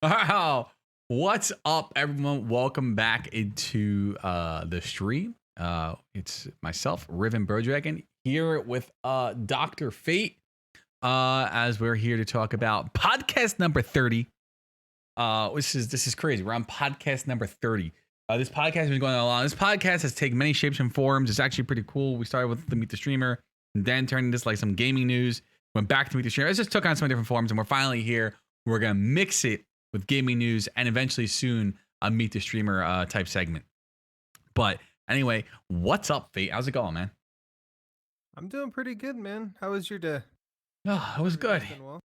Wow. What's up, everyone? Welcome back into the stream. It's myself, Riven Brodragon, here with Dr. Fate. As we're here to talk about podcast number 30. This is crazy. We're on podcast number 30. This podcast has been going on long. This podcast has taken many shapes and forms. It's actually pretty cool. We started with the Meet the Streamer, and then turned into like some gaming news. Went back to Meet the Streamer. It just took on some different forms, and we're finally here. We're gonna mix it with gaming news and eventually soon a Meet the Streamer type segment. But anyway, what's up, Fate? How's it going, man? I'm doing pretty good, man. How was your day? Oh, it was good. Well?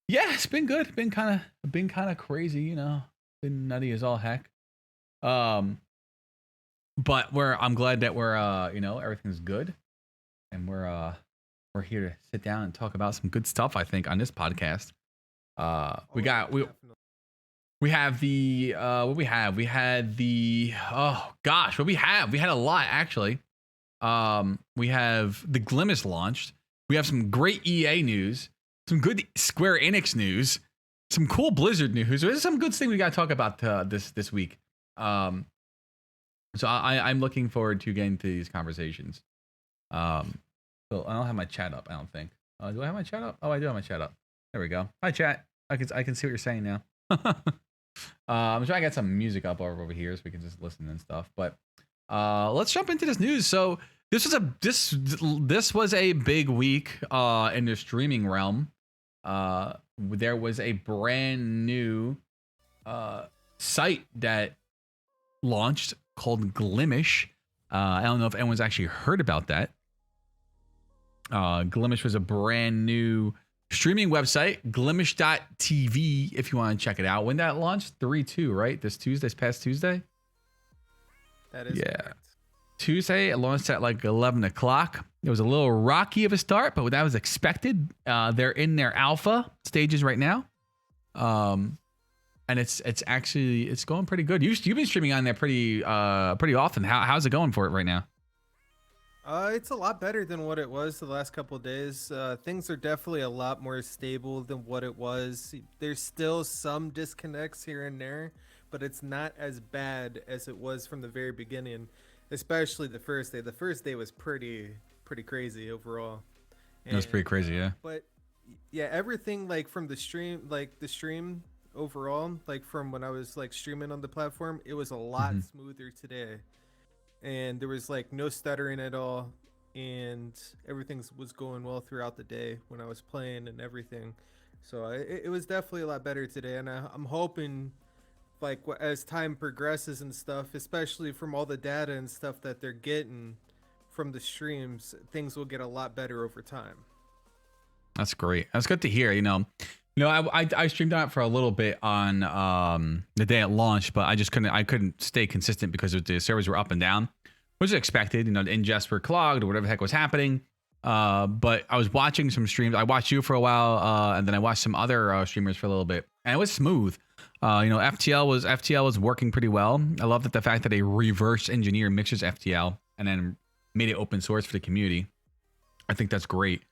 Yeah, it's been good. Been kind of crazy, you know. Been nutty as all heck. But I'm glad that we're everything's good, and we're here to sit down and talk about some good stuff, I think, on this podcast. We have the what we have. We had the what we had a lot actually. We have the Glimesh launched. We have some great EA news, some good Square Enix news, some cool Blizzard news. There's some good things we got to talk about this week. So I'm looking forward to getting to these conversations. So I don't have my chat up, I don't think. Do I have my chat up? Oh, I do have my chat up. There we go. Hi, chat. I can see what you're saying now. I'm trying to get some music up over here so we can just listen and stuff. But let's jump into this news. So this was a big week in the streaming realm. There was a brand new site that launched called Glimesh. I don't know if anyone's actually heard about that. Glimesh was a brand new streaming website, Glimesh.tv, if you want to check it out. When that launched? 3/2, right? This past Tuesday? That is correct. Tuesday, it launched at like 11 o'clock. It was a little rocky of a start, but that was expected. They're in their alpha stages right now. And it's going pretty good. You've been streaming on there pretty often. How's it going for it right now? It's a lot better than what it was the last couple of days. Things are definitely a lot more stable than what it was. There's still some disconnects here and there, but it's not as bad as it was from the very beginning, especially the first day. The first day was pretty crazy overall. It was pretty crazy, yeah. But yeah, everything like from the stream, overall, like from when I was like streaming on the platform, it was a lot smoother today. And there was like no stuttering at all, and everything was going well throughout the day when I was playing and everything. So it was definitely a lot better today, and I'm hoping like as time progresses and stuff, especially from all the data and stuff that they're getting from the streams, things will get a lot better over time. That's great. That's good to hear. I streamed on it for a little bit on the day it launched, but I couldn't stay consistent because the servers were up and down, which is expected. The ingests were clogged or whatever the heck was happening. But I was watching some streams. I watched you for a while, and then I watched some other streamers for a little bit, and it was smooth. FTL was working pretty well. I love the fact that they reverse engineer Mixer's FTL and then made it open source for the community. I think that's great.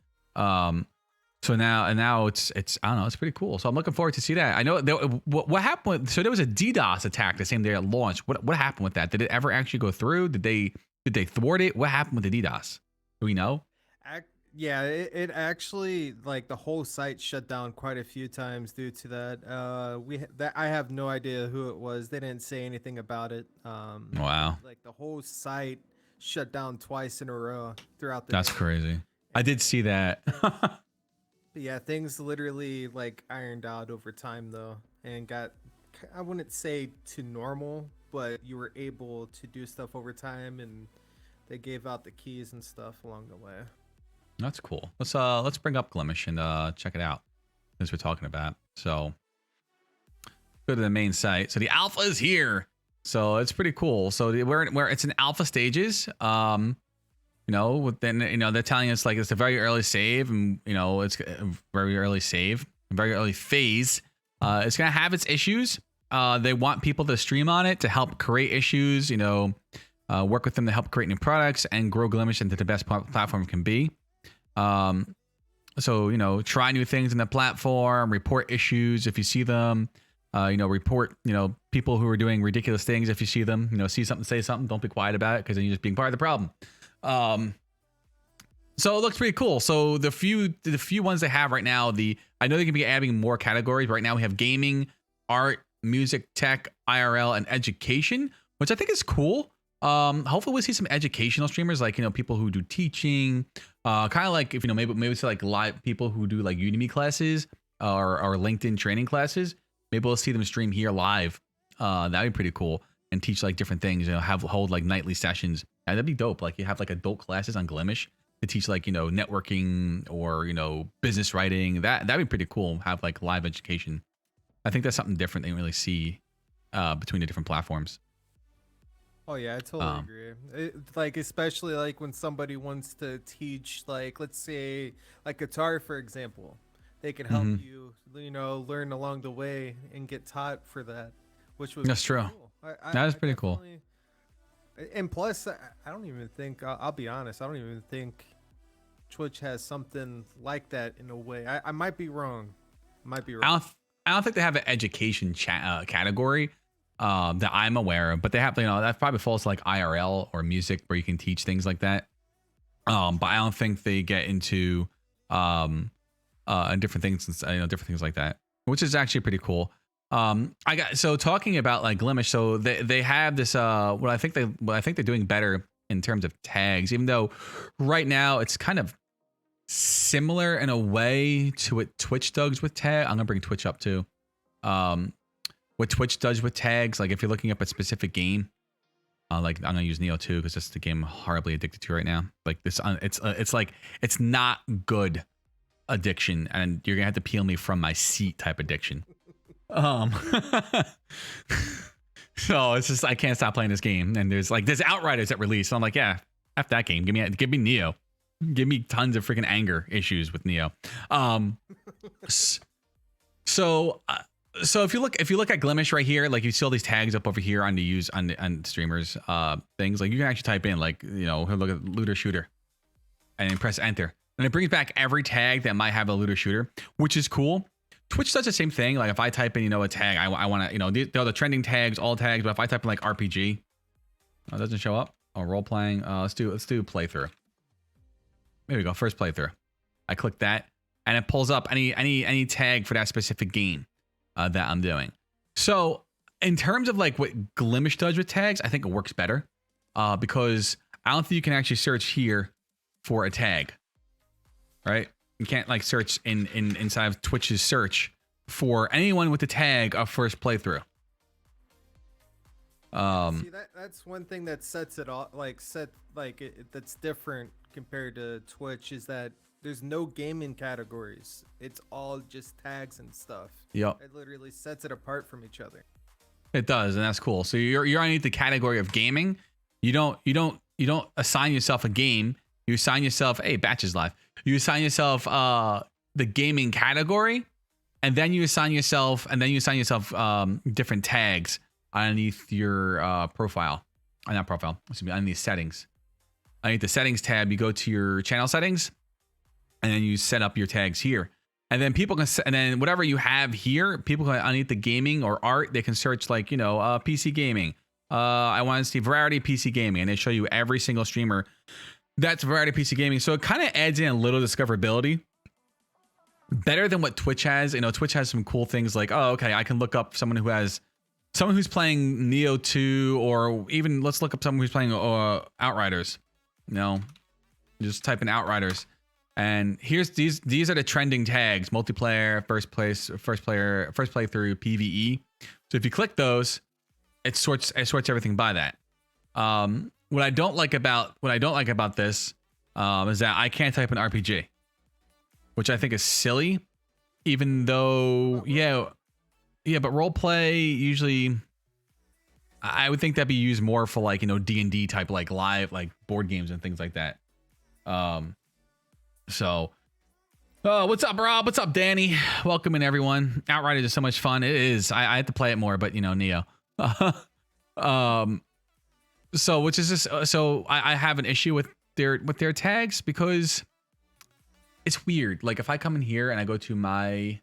So now it's I don't know, it's pretty cool. So I'm looking forward to see that. I know what happened. So there was a DDoS attack the same day it launched. What happened with that? Did it ever actually go through? Did they thwart it? What happened with the DDoS? Do we know? Yeah, it actually, like, the whole site shut down quite a few times due to that. I have no idea who it was. They didn't say anything about it. Wow. Like the whole site shut down twice in a row throughout the That's day. crazy. I did see that. Yeah, things literally like ironed out over time though, and got, I wouldn't say to normal, but you were able to do stuff over time, and they gave out the keys and stuff along the way. That's cool. Let's bring up Glimesh and check it out since we're talking about. So go to the main site. So the alpha is here. So it's pretty cool. So where it's in alpha stages. They're telling us like it's a very early save, and it's a very early save, a very early phase. It's gonna have its issues. They want people to stream on it to help create issues. Work with them to help create new products and grow Glimesh into the best platform it can be. So try new things in the platform, report issues if you see them. report, people who are doing ridiculous things. If you see them, see something, say something, don't be quiet about it, because then you're just being part of the problem. So it looks pretty cool. So the few ones they have right now, I know they can be adding more categories. Right now we have gaming, art, music, tech, IRL, and education, which I think is cool. Hopefully we'll see some educational streamers, like, people who do teaching, kind of like, if, maybe see like live people who do like Udemy classes or LinkedIn training classes. Maybe we'll see them stream here live. That'd be pretty cool, and teach like different things, hold like nightly sessions. And that'd be dope. Like, you have like adult classes on Glimesh to teach like, networking or, business writing. That'd be pretty cool. Have like live education. I think that's something different than you really see between the different platforms. Oh yeah, I totally agree. Like, especially like when somebody wants to teach, like, let's say like guitar, for example, they can help you, learn along the way and get taught for that, which was that's true. Cool. That is pretty cool. And plus, I don't even think, I'll be honest, I don't even think Twitch has something like that in a way. I might be wrong. I don't think they have an education category that I'm aware of, but they have, that probably falls to like IRL or music, where you can teach things like that. But I don't think they get into different things, different things like that, which is actually pretty cool. Talking about like Glimesh, so they have this what I think they're doing better in terms of tags, even though right now it's kind of similar in a way to what Twitch does with tag. I'm gonna bring Twitch up too. What Twitch does with tags, like if you're looking up a specific game, like I'm gonna use Neo 2 because that's the game I'm horribly addicted to right now. Like this, it's like, it's not good addiction, and you're gonna have to peel me from my seat type addiction. So it's just, I can't stop playing this game, and there's Outriders that release, so I'm like, yeah, F that game. Give me Neo. Give me tons of freaking anger issues with Neo. So if you look at Glimesh right here, like you see all these tags up over here on streamers things, like you can actually type in like, look at looter shooter and then press enter, and it brings back every tag that might have a looter shooter, which is cool. Twitch does the same thing. Like if I type in, a tag, I want to, they're the trending tags, all tags. But if I type in like RPG, it doesn't show up. Oh, role playing. Let's do playthrough. There we go. First playthrough. I click that, and it pulls up any tag for that specific game that I'm doing. So in terms of like what Glimesh does with tags, I think it works better because I don't think you can actually search here for a tag, right? You can't like search inside of Twitch's search for anyone with the tag of first playthrough. See, that's one thing that sets it off, that's different compared to Twitch, is that there's no gaming categories. It's all just tags and stuff. Yep. It literally sets it apart from each other. It does, and that's cool. So you're underneath the category of gaming. You don't assign yourself a game. You assign yourself, hey, Batch is live. You assign yourself the gaming category, and then you assign yourself different tags underneath your profile. Not profile. Excuse me, underneath settings. Underneath the settings tab, you go to your channel settings, and then you set up your tags here. And then people can, and then whatever you have here, people can underneath the gaming or art, they can search like, PC gaming. I want to see variety PC gaming, and they show you every single streamer that's variety PC gaming. So it kind of adds in a little discoverability, better than what Twitch has. Twitch has some cool things like, oh, okay, I can look up someone who's playing Neo 2, or even let's look up someone who's playing Outriders. Just type in Outriders, and here's these are the trending tags: multiplayer, first playthrough, PvE. So if you click those, it sorts everything by that. What I don't like about this is that I can't type in RPG, which I think is silly. Even though, yeah, but roleplay usually, I would think that'd be used more for like D&D type like live like board games and things like that. What's up, Rob? What's up, Danny? Welcome in, everyone. Outriders is so much fun. It is. I have to play it more, but Neo. So which is just I have an issue with their tags because it's weird. Like if I come in here and I go to my,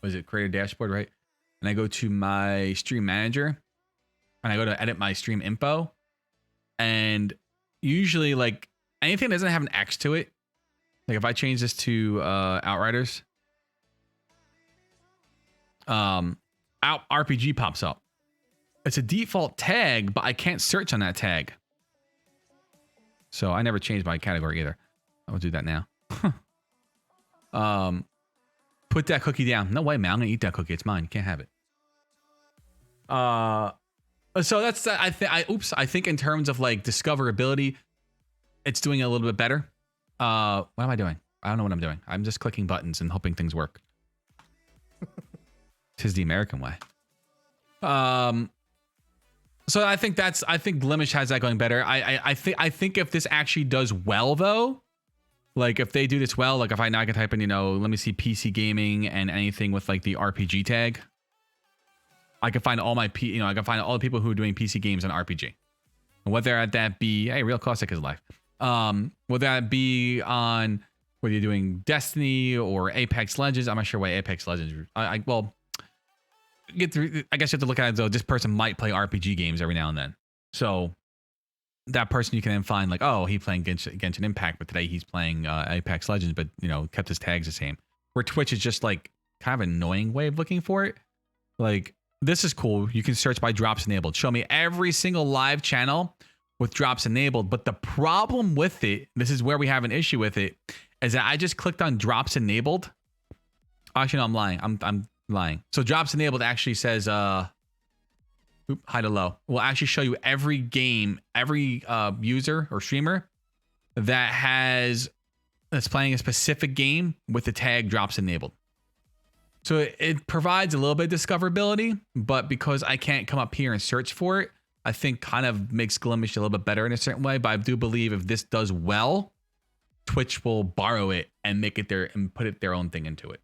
what is it, creator dashboard, right? and I go to my stream manager and I go to edit my stream info, and usually like anything that doesn't have an X to it, like if I change this to Outriders, RPG pops up. It's a default tag, but I can't search on that tag. So I never changed my category either. I'll do that now. Put that cookie down. No way, man. I'm gonna eat that cookie. It's mine. You can't have it. So that's I think in terms of like discoverability, it's doing a little bit better. What am I doing? I don't know what I'm doing. I'm just clicking buttons and hoping things work. Tis the American way. So I think Glimesh has that going better. I think if this actually does well though, like if they do this well, like if I now can type in, let me see PC gaming and anything with like the RPG tag, I can find all my I can find all the people who are doing PC games on RPG. And whether that be, hey, Real Caustic is live. Whether that be on whether you're doing Destiny or Apex Legends. I'm not sure why Apex Legends. I guess you have to look at it though. This person might play RPG games every now and then. So that person you can then find like, oh, he playing Genshin Impact, but today he's playing Apex Legends, but kept his tags the same. Where Twitch is just like kind of an annoying way of looking for it. Like this is cool. You can search by drops enabled. Show me every single live channel with drops enabled. But the problem with it, this is where we have an issue with it, is that I just clicked on drops enabled. Actually, no, I'm lying. I'm lying. So drops enabled actually says high to low. Will actually show you every game, every user or streamer that's playing a specific game with the tag drops enabled. So it provides a little bit of discoverability, but because I can't come up here and search for it, I think kind of makes Glimesh a little bit better in a certain way. But I do believe if this does well, Twitch will borrow it and make it their and put their own thing into it.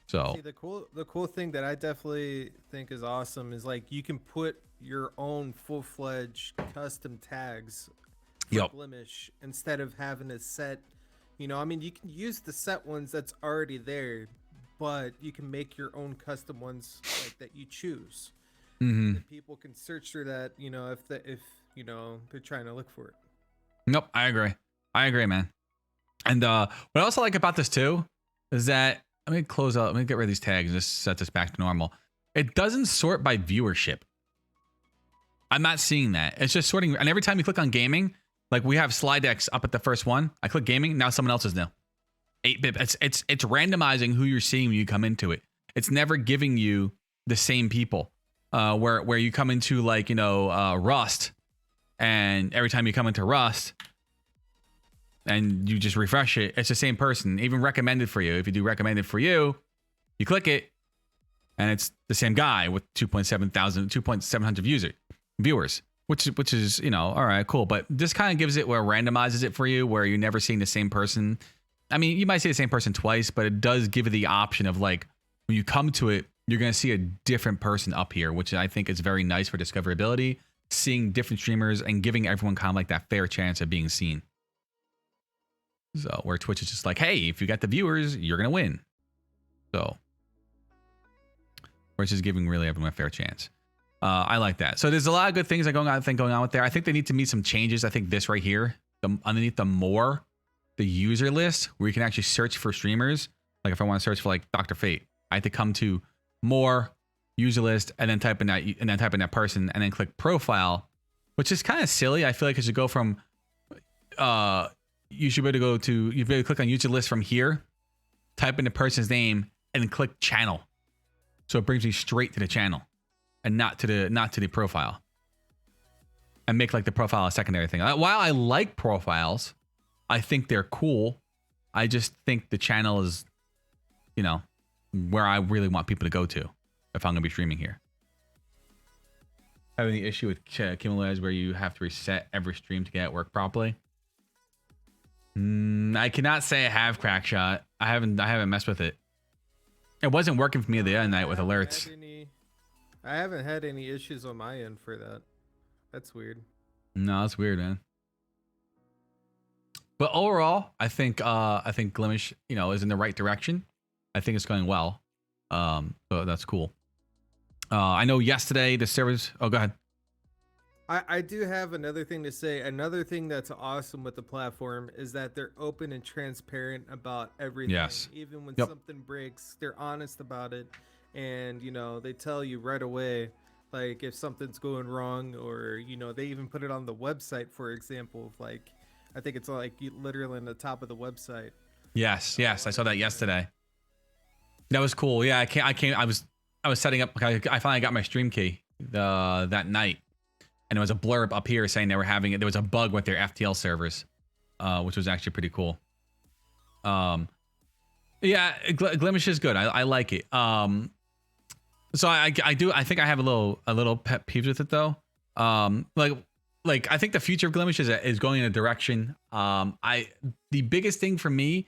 So see, the cool thing that I definitely think is awesome is like you can put your own full-fledged custom tags for Glimesh instead of having to set, you can use the set ones that's already there, but you can make your own custom ones like that you choose. Mm-hmm. And people can search through that, if they're trying to look for it. Nope, I agree, man. And what I also like about this too is that let me close out. Let me get rid of these tags and just set this back to normal. It doesn't sort by viewership. I'm not seeing that. It's just sorting. And every time you click on gaming, like we have slide decks up at the first one. I click gaming. Now someone else is new. 8-bit. It's randomizing who you're seeing when you come into it. It's never giving you the same people. Where you come into like Rust, and every time you come into Rust, and you just refresh it, it's the same person, even recommended for you. If you do recommended for you, you click it, and it's the same guy with 2,700 viewers, which is all right, cool. But this kind of gives it where it randomizes it for you, where you're never seeing the same person. I mean, you might see the same person twice, but it does give you the option of like when you come to it, you're going to see a different person up here, which I think is very nice for discoverability, seeing different streamers and giving everyone kind of like that fair chance of being seen. So where Twitch is just like, hey, if you got the viewers, you're going to win. So we're just giving really everyone a fair chance. I like that. So there's a lot of good things that going on with there. I think they need to make some changes. I think this right here, underneath the Moar, the user list, where you can actually search for streamers. Like if I want to search for like Dr. Fate, I have to come to Moar, user list, and then type in that person, and then click profile, which is kind of silly. I feel like it should go from you should be able to click on user list from here, type in the person's name, and then click channel. So it brings me straight to the channel and not to the profile. And make like the profile a secondary thing. While I like profiles, I think they're cool. I just think the channel is, where I really want people to go to if I'm going to be streaming here. Having the issue with Kimmelez where you have to reset every stream to get it work properly. I cannot say I have Crackshot. I haven't messed with it. It wasn't working for me the other night with alerts. I haven't had any issues on my end for that. That's weird. No, that's weird, man. But overall, I think Glimesh, is in the right direction. I think it's going well. So that's cool. I know yesterday the servers. Oh, go ahead. I do have another thing to say. Another thing that's awesome with the platform is that they're open and transparent about everything. Yes. Even when Yep. something breaks, they're honest about it. And, you know, they tell you right away, like if something's going wrong, or, you know, they even put it on the website, for example. Like, I think it's like literally on the top of the website. Yes, I saw that yesterday. That was cool. Yeah, I was setting up. I finally got my stream key that night, and there was a blurb up here saying they were having it. There was a bug with their FTL servers, which was actually pretty cool. Yeah, Glimesh is good. I like it. So I think I have a little pet peeves with it though. Like I think the future of Glimesh is going in a direction. The biggest thing for me,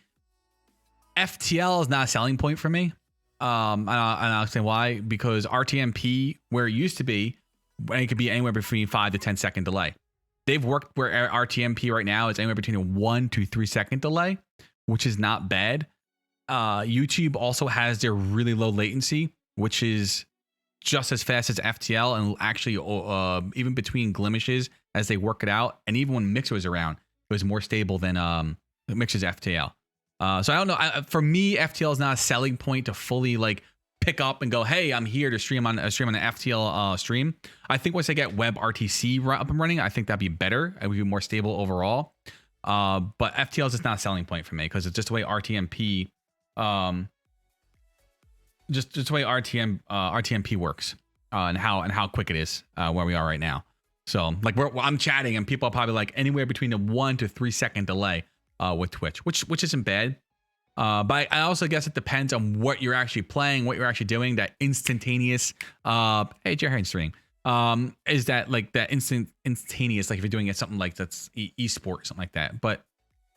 FTL is not a selling point for me. And I'll explain why. Because RTMP, where it used to be, it could be anywhere between 5 to 10 second delay. They've worked where RTMP right now is anywhere between a 1 to 3 second delay, which is not bad. YouTube also has their really low latency, which is just as fast as FTL, and actually even between Glimeshes as they work it out, and even when Mixer was around, it was more stable than Mixer's FTL. So I don't know. For me, FTL is not a selling point to fully like pick up and go, hey, I'm here to stream on an FTL stream. I think once I get WebRTC up and running, I think that'd be better. It would be more stable overall. But FTL is just not a selling point for me because it's just the way RTMP, just the way RTMP works, and how quick it is where we are right now. So like I'm chatting and people are probably like anywhere between a 1 to 3 second delay with Twitch, which isn't bad. But I also guess it depends on what you're actually playing, what you're actually doing. That instantaneous, hey, Jerry stream, is that like that instantaneous, like if you're doing it something like that's esport, something like that. But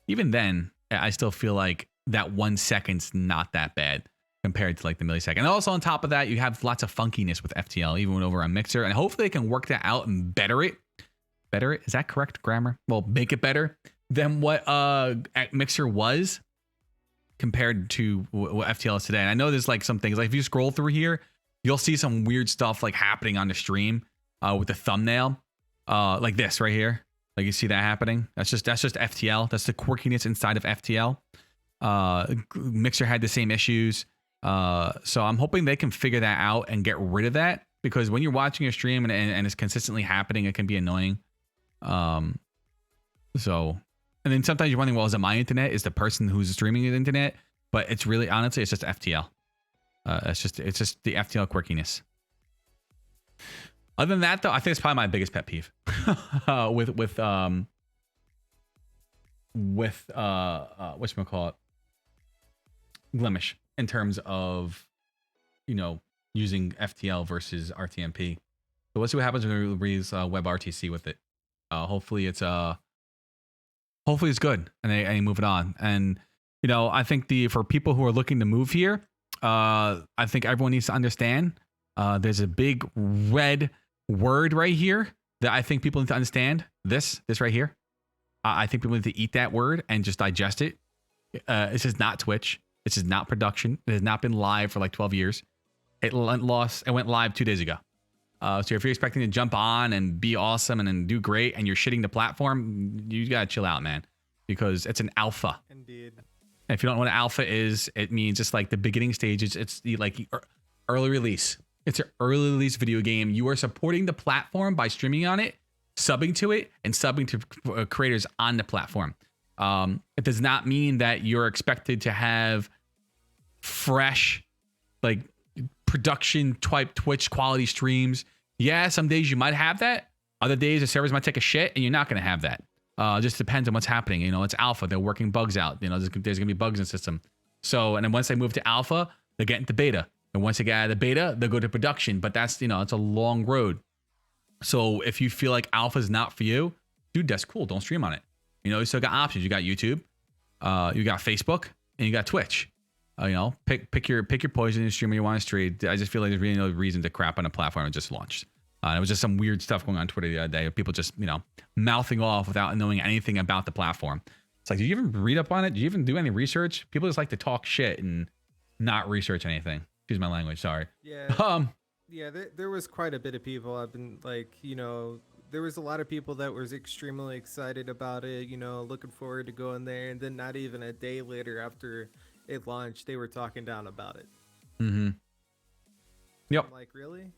even then, I still feel like that 1 second's not that bad compared to like the millisecond. And also on top of that, you have lots of funkiness with FTL, even when over on Mixer, and hopefully they can work that out and better it. Is that correct grammar? Well, make it better than what Mixer was compared to what FTL is today. And I know there's like some things, like if you scroll through here, you'll see some weird stuff like happening on the stream with the thumbnail, like this right here. Like you see that happening. That's just FTL. That's the quirkiness inside of FTL. Mixer had the same issues. So I'm hoping they can figure that out and get rid of that, because when you're watching a stream and it's consistently happening, it can be annoying. So, and then sometimes you're wondering, well, is it my internet? Is the person who's streaming the internet? But it's really, honestly, it's just FTL. It's just the FTL quirkiness. Other than that, though, I think it's probably my biggest pet peeve with whatchamacallit, Glimesh, in terms of, you know, using FTL versus RTMP. So let's see what happens when we release WebRTC with it. Hopefully it's good and they move it on. And you know, I think for people who are looking to move here, I think everyone needs to understand there's a big red word right here that I think people need to understand. This right here. I think people need to eat that word and just digest it. This is not Twitch. This is not production. It has not been live for like 12 years. It went live 2 days ago. So if you're expecting to jump on and be awesome and then do great and you're shitting the platform, you gotta chill out, man, because it's an alpha. Indeed. And if you don't know what an alpha is, it means just like the beginning stages. It's the like early release. It's an early release video game. You are supporting the platform by streaming on it, subbing to it, and subbing to creators on the platform. It does not mean that you're expected to have fresh, like production type Twitch quality streams. Yeah, some days you might have that. Other days the servers might take a shit and you're not going to have that. Just depends on what's happening. You know, it's alpha. They're working bugs out. You know, there's going to be bugs in the system. So, and then once they move to alpha, they get into beta. And once they get out of the beta, they'll go to production. But that's, you know, it's a long road. So if you feel like alpha is not for you, dude, that's cool. Don't stream on it. You know, you still got options. You got YouTube, you got Facebook, and you got Twitch. You know, pick your poison and streamer you want to stream. I just feel like there's really no reason to crap on a platform that just launched. It was just some weird stuff going on Twitter the other day. People just, you know, mouthing off without knowing anything about the platform. It's like, did you even read up on it? Did you even do any research? People just like to talk shit and not research anything. Excuse my language. Sorry. Yeah. Um. Yeah, there was quite a bit of people. I've been like, there was a lot of people that was extremely excited about it, looking forward to going there. And then not even a day later after it launched, they were talking down about it. Mm-hmm. Yep. I'm like, really?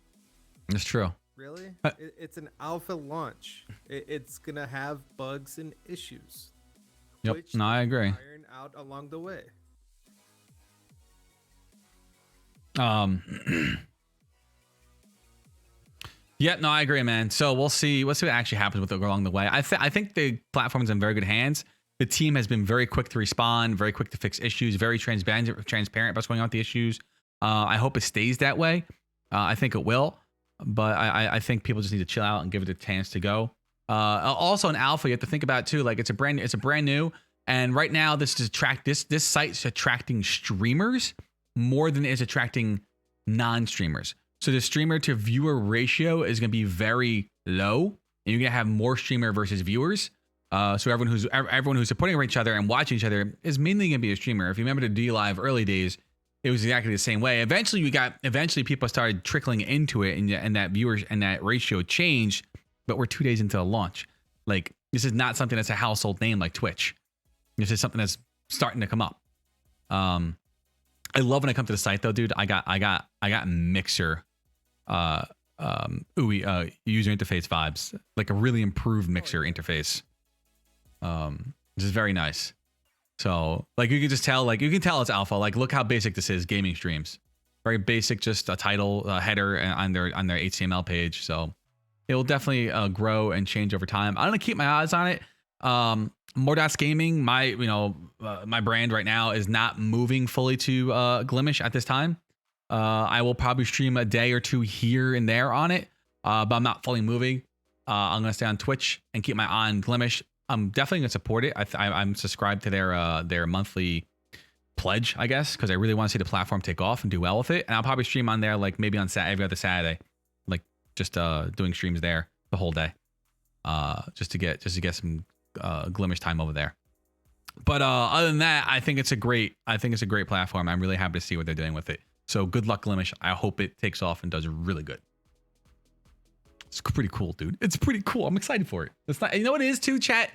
It's true. Really? It's an alpha launch. It's going to have bugs and issues. Yep. No, I agree. Iron out along the way. Yeah, no, I agree, man. So we'll see what actually happens with it along the way. I think the platform's in very good hands. The team has been very quick to respond, very quick to fix issues, very transparent about what's going on with the issues. I hope it stays that way. I think it will, but I think people just need to chill out and give it a chance to go. Also, in alpha, you have to think about too. Like it's a brand new, and right now this site's attracting streamers more than it's attracting non-streamers. So the streamer to viewer ratio is going to be very low, and you're going to have more streamer versus viewers. So everyone who's supporting each other and watching each other is mainly going to be a streamer. If you remember the D Live early days, it was exactly the same way. Eventually people started trickling into it, and that viewers and that ratio changed. But we're 2 days into the launch. Like this is not something that's a household name like Twitch. This is something that's starting to come up. I love when I come to the site though, dude. I got Mixer user interface vibes, like a really improved Mixer interface. This is very nice. So like you can just tell, like you can tell it's alpha. Like look how basic this is. Gaming streams, very basic, just a title, header on their HTML page. So it will definitely grow and change over time. I'm gonna keep my eyes on it. MoarDotsGaming, my brand right now is not moving fully to Glimesh at this time. I will probably stream a day or two here and there on it, but I'm not fully moving. I'm gonna stay on Twitch and keep my eye on Glimesh. I'm definitely gonna support it. I'm subscribed to their monthly pledge, I guess, because I really want to see the platform take off and do well with it. And I'll probably stream on there like maybe on every other Saturday, like just doing streams there the whole day, just to get some Glimesh time over there. But other than that, I think it's a great platform. I'm really happy to see what they're doing with it. So good luck, Glimesh. I hope it takes off and does really good. It's pretty cool, dude. It's pretty cool. I'm excited for it. It's not, you know what it is too, chat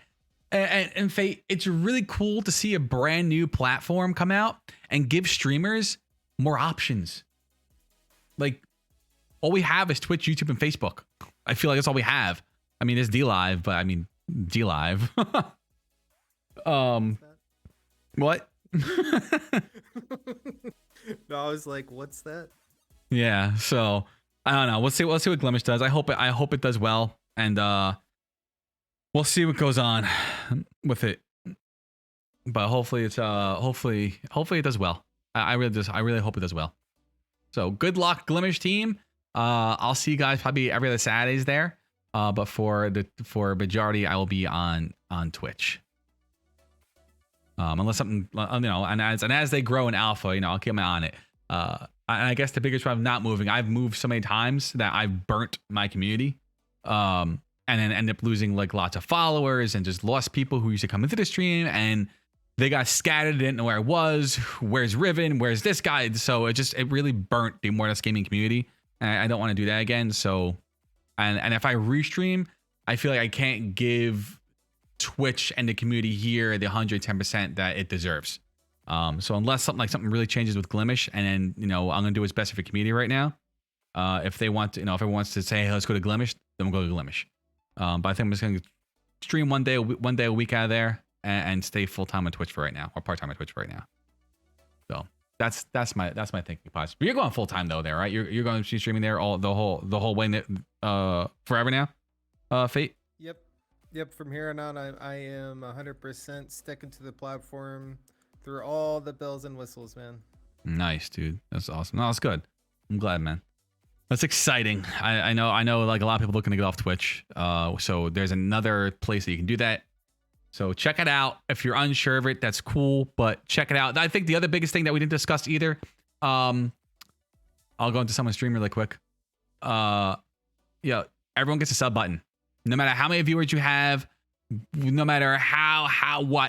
and Fate. It's really cool to see a brand new platform come out and give streamers more options. Like all we have is Twitch, YouTube, and Facebook. I feel like that's all we have. I mean, there's D Live, but I mean D Live. What? No, I was like, what's that? Yeah, so I don't know. We'll see what Glimesh does. I hope it does well, and we'll see what goes on with it. But hopefully it's hopefully it does well. I really hope it does well. So good luck, Glimesh team. I'll see you guys probably every other Saturdays there. But for majority, I will be on Twitch. Unless something, and as they grow in alpha, I'll keep my eye on it. And I guess the biggest problem not moving, I've moved so many times that I've burnt my community, and then end up losing like lots of followers and just lost people who used to come into the stream and they got scattered, didn't know where I was. Where's Riven? Where's this guy? So it really burnt the MoarDotsGaming community, and I don't want to do that again. So, and if I restream, I feel like I can't give Twitch and the community here the 110% that it deserves. So unless something really changes with Glimesh, and then I'm gonna do what's best for the community right now. If they want to, if everyone wants to say, hey, let's go to Glimesh, then we'll go to Glimesh. But I think I'm just gonna stream one day a week out of there and stay full time on Twitch for right now, or part time on Twitch for right now. So that's my thinking process. But you're going full time though, there, right? You're going to be streaming there the whole way forever now. Fate. Yep. From here on out, I am 100% sticking to the platform through all the bells and whistles, man. Nice, dude. That's awesome. No, that's good. I'm glad, man. That's exciting. I know like a lot of people looking to get off Twitch. So there's another place that you can do that. So check it out. If you're unsure of it, that's cool, but check it out. I think the other biggest thing that we didn't discuss either, I'll go into someone's stream really quick. Yeah, everyone gets a sub button. No matter how many viewers you have, no matter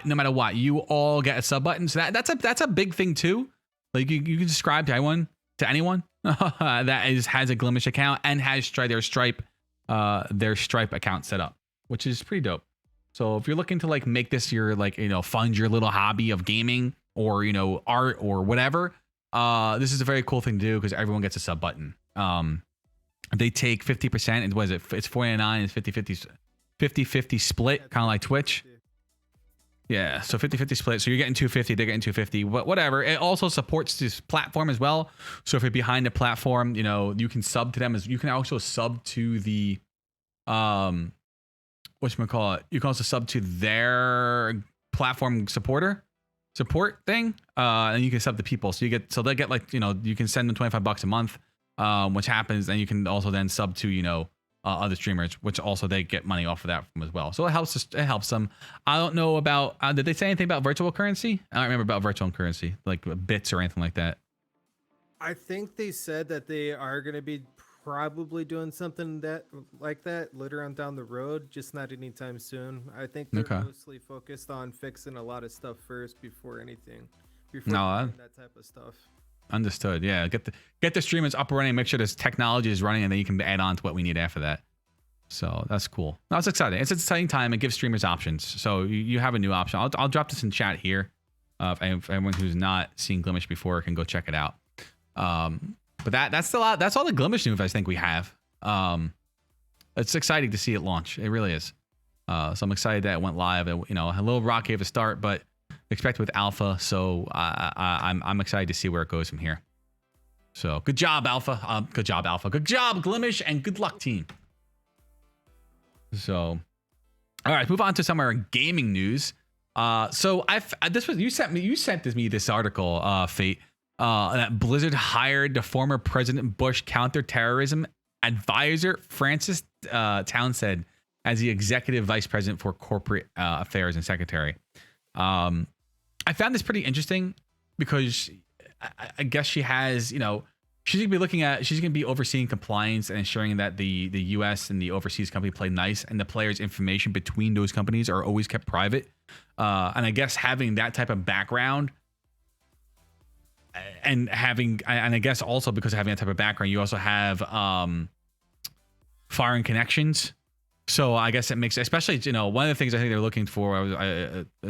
no matter what, you all get a sub button. So that's a big thing too. Like you can subscribe to everyone to anyone that has a Glimesh account and has their Stripe account set up, which is pretty dope. So if you're looking to like make this your like, fund your little hobby of gaming or, art or whatever, this is a very cool thing to do because everyone gets a sub button. They take 50%, and what is it? It's 49, it's 50-50 split, kind of like Twitch. Yeah, so 50-50 split. So you're getting 250, they're getting 250, whatever. It also supports this platform as well. So if you're behind the platform, you can sub to them. You can also sub to the whatchamacallit? You can also sub to their platform support thing. And you can sub to people. So they get like, you can send them $25 a month, which happens, and you can also then sub to, other streamers, which also they get money off of that from as well. So it helps them. I don't know about, did they say anything about virtual currency? I don't remember about virtual currency, like bits or anything like that. I think they said that they are going to be probably doing something like that later on down the road, just not anytime soon. I think they're mostly focused on fixing a lot of stuff first before anything. That type of stuff. Understood. Yeah, get the streamers up and running, make sure this technology is running, and then you can add on to what we need after that. So that's cool. No, it's exciting. It's an exciting time. It gives streamers options. So you have a new option. I'll drop this in chat here. If anyone who's not seen Glimesh before can go check it out. But that's all the Glimesh news I think we have. It's exciting to see it launch. It really is. So I'm excited that it went live. A little rocky of a start, but expect with alpha. So I'm excited to see where it goes from here. So good job, alpha. Good job, Glimesh, and good luck, team. So, all right, move on to some of our gaming news. So you sent me this article, Fate. That Blizzard hired the former President Bush counterterrorism advisor Francis Townsend as the executive vice president for corporate affairs and secretary. I found this pretty interesting because I guess she has, she's going to be overseeing compliance and ensuring that the U.S. and the overseas company play nice, and the players' information between those companies are always kept private. And I guess having that type of background and I guess also because of having that type of background, you also have foreign connections. So I guess it makes, especially, one of the things I think they're looking for, I was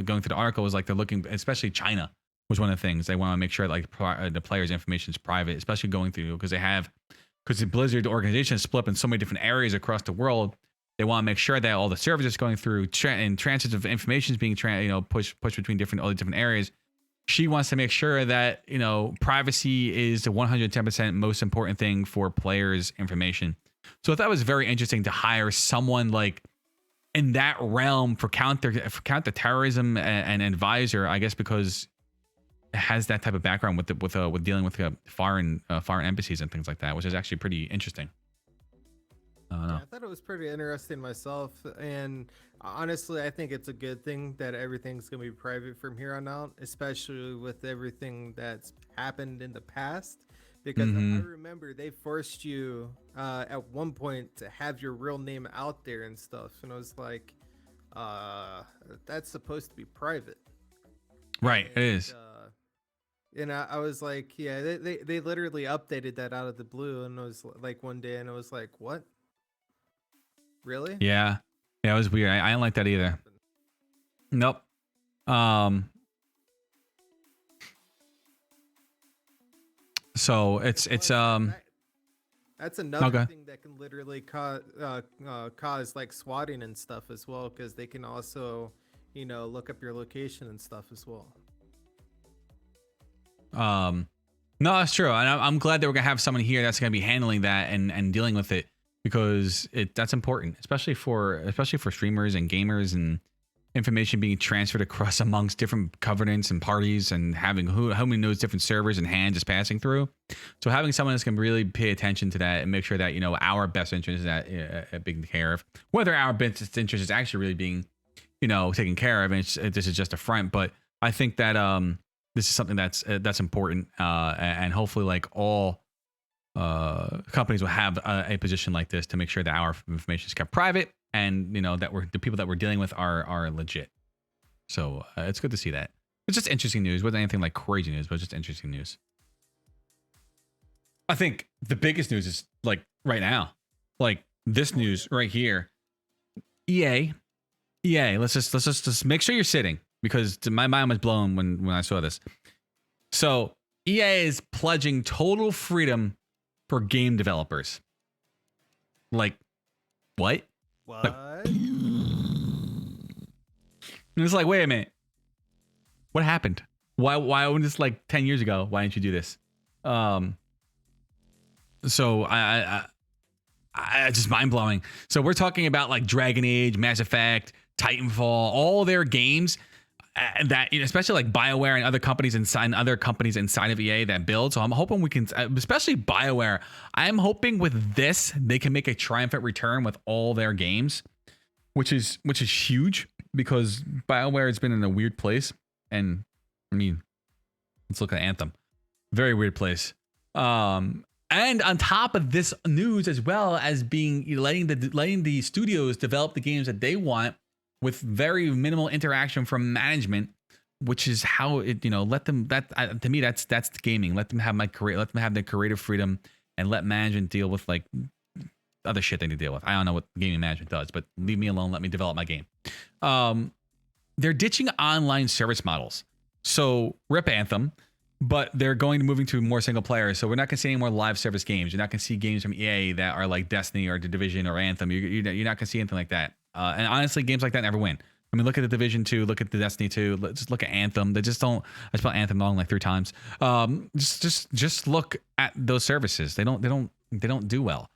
going through the article, was like they're looking, especially China was one of the things they want to make sure like the players' information is private, especially going through, because the Blizzard organization is split up in so many different areas across the world. They want to make sure that all the services going through and transits of information is being pushed between all the different areas. She wants to make sure that, privacy is the 110% most important thing for players' information. So I thought it was very interesting to hire someone like in that realm for counterterrorism and advisor, I guess, because it has that type of background with dealing with foreign embassies and things like that, which is actually pretty interesting. I thought it was pretty interesting myself, and honestly, I think it's a good thing that everything's gonna be private from here on out, especially with everything that's happened in the past. Because I remember they forced you at one point to have your real name out there and stuff, and I was like, that's supposed to be private, right? It is. And I was like, yeah, they literally updated that out of the blue, and it was like one day, and it was like, what? Really? Yeah, it was weird. I didn't like that either. Nope. So it's that's another thing that can literally cause like swatting and stuff as well, because they can also look up your location and stuff as well. No, that's true, and I'm glad that we're gonna have someone here that's gonna be handling that and dealing with it, because that's important, especially for streamers and gamers, and information being transferred across amongst different covenants and parties, and having how many knows different servers and hands is passing through. So having someone that's going to really pay attention to that and make sure that our best interest is being taken care of, whether our best interest is actually really being taken care of, and this is just a front. But I think that this is something that's important, and hopefully like all companies will have a position like this to make sure that our information is kept private, and that the people that we're dealing with are legit. So it's good to see that. It's just interesting news. Wasn't anything like crazy news, but just interesting news. I think the biggest news is like right now, like this news right here. EA, let's just make sure you're sitting, because my mind was blown when I saw this. So EA is pledging total freedom for game developers. Like, what? What? Like, it's like, wait a minute. What happened? Why wasn't this like 10 years ago? Why didn't you do this? So I just mind blowing. So we're talking about like Dragon Age, Mass Effect, Titanfall, all their games that, especially like BioWare and other companies inside of EA that build. So I'm hoping we can, especially BioWare. I'm hoping with this they can make a triumphant return with all their games, which is huge, because BioWare has been in a weird place. And I mean, let's look at Anthem. Very weird place. And on top of this news, as well as being letting the studios develop the games that they want with very minimal interaction from management, which is how it, let them, that to me, that's the gaming. Let them have their creative freedom, and let management deal with like other shit they need to deal with. I don't know what gaming management does, but leave me alone. Let me develop my game. They're ditching online service models. So rip Anthem, but they're going to moving to more single player. So we're not going to see any more live service games. You're not going to see games from EA that are like Destiny or The Division or Anthem. You're not going to see anything like that. And honestly, games like that never win. I mean, look at The Division 2, look at the Destiny 2, just look at Anthem. They just don't. I spelled Anthem wrong like 3 times. Just look at those services. They don't do well.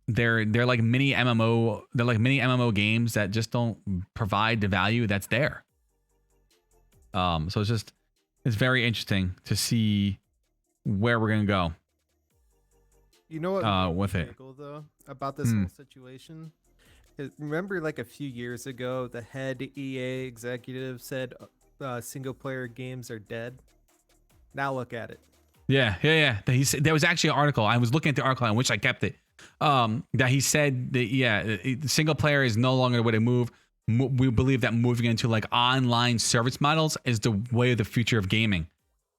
They're like mini MMO. They're like mini MMO games that just don't provide the value that's there. So it's very interesting to see where we're gonna go. You know what? With it, though, about this whole situation. Remember, like a few years ago, the head EA executive said single player games are dead. Now look at it. Yeah. There was actually an article. I was looking at the article, I wish I kept it. That he said that single player is no longer the way to move. We believe that moving into like online service models is the way of the future of gaming.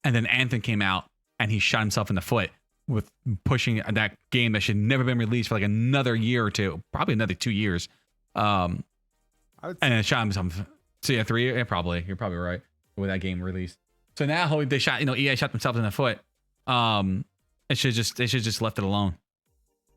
And then Anthem came out and he shot himself in the foot with pushing that game that should never been released for like another year or two, probably another 2 years. And then shot himself. So yeah, 3 years. Yeah, probably. You're probably right with that game released. So now they shot, EA shot themselves in the foot. They should just left it alone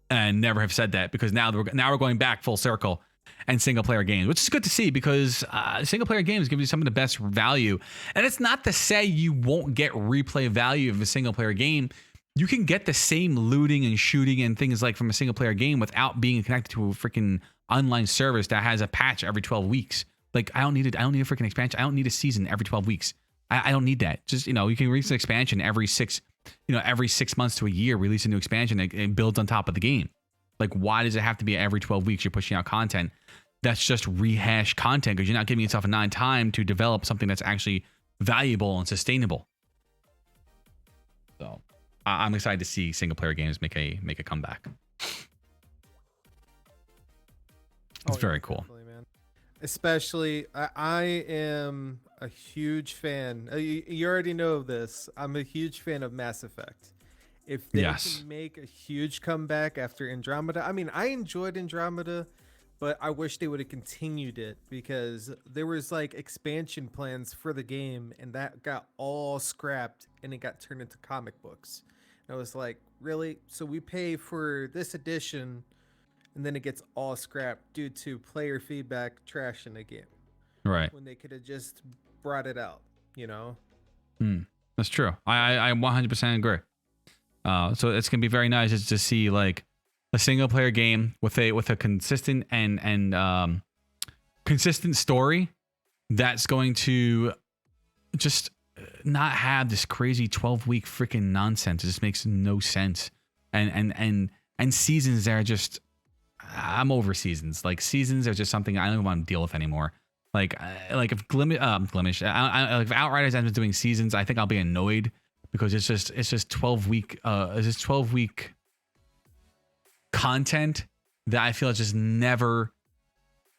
and never have said that, because now we're going back full circle and single player games, which is good to see, because single player games give you some of the best value. And it's not to say you won't get replay value of a single player game. You can get the same looting and shooting and things like from a single player game without being connected to a freaking online service that has a patch every 12 weeks. Like I don't need a freaking expansion. I don't need a season every 12 weeks. I don't need that. Just, you can release an expansion every 6 months to a year, release a new expansion and builds on top of the game. Like, why does it have to be every 12 weeks you're pushing out content that's just rehashed content, because you're not giving yourself enough time to develop something that's actually valuable and sustainable? So I'm excited to see single player games make a comeback. It's very cool. Man. Especially, I am a huge fan. You already know this. I'm a huge fan of Mass Effect. If they can make a huge comeback after Andromeda, I mean, I enjoyed Andromeda, but I wish they would have continued it, because there was like expansion plans for the game and that got all scrapped and it got turned into comic books. And I was like, really? So we pay for this edition and then it gets all scrapped due to player feedback trashing the game. Right. When they could have just brought it out, That's true. I 100% agree. So it's gonna be very nice to see like a single player game with a consistent and consistent story that's going to just not have this crazy 12-week freaking nonsense. It just makes no sense. And seasons are just, I'm over seasons. Like seasons are just something I don't want to deal with anymore. Like if Glimesh, if Outriders ends up doing seasons, I think I'll be annoyed, because it's just 12 week content that I feel is just never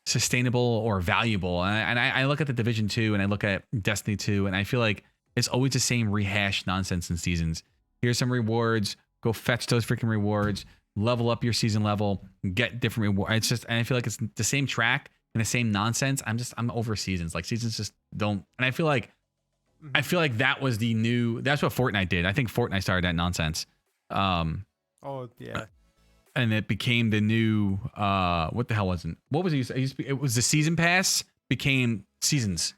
sustainable or valuable. And I look at the Division 2 and I look at Destiny 2 and I feel like it's always the same rehashed nonsense in seasons. Here's some rewards. Go fetch those freaking rewards. Level up your season level. Get different rewards. It's just, and I feel like it's the same track and the same nonsense. I'm over seasons. Like seasons just don't. And I feel like that was the new. That's what Fortnite did. I think Fortnite started that nonsense. Oh yeah. And it became the new. What the hell was it? What was it? It was the season pass became seasons.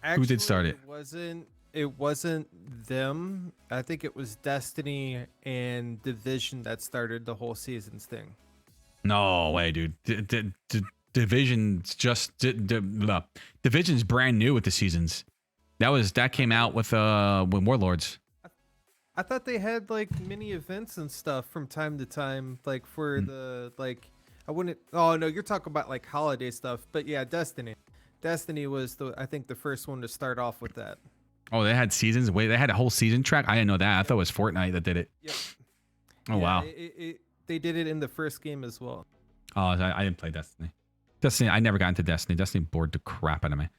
Actually, who did start it? It wasn't them. I think it was Destiny and Division that started the whole seasons thing. No way, dude. Division's just Division's brand new with the seasons. That came out with Warlords. I thought they had like mini events and stuff from time to time, like for the like. I wouldn't. Oh no, you're talking about like holiday stuff. But yeah, Destiny. Destiny was I think the first one to start off with that. Oh, they had seasons. Wait, they had a whole season track. I didn't know that. I thought it was Fortnite that did it. Yep. Oh wow. They did it in the first game as well. Oh, I didn't play Destiny. I never got into Destiny. Destiny bored the crap out of me.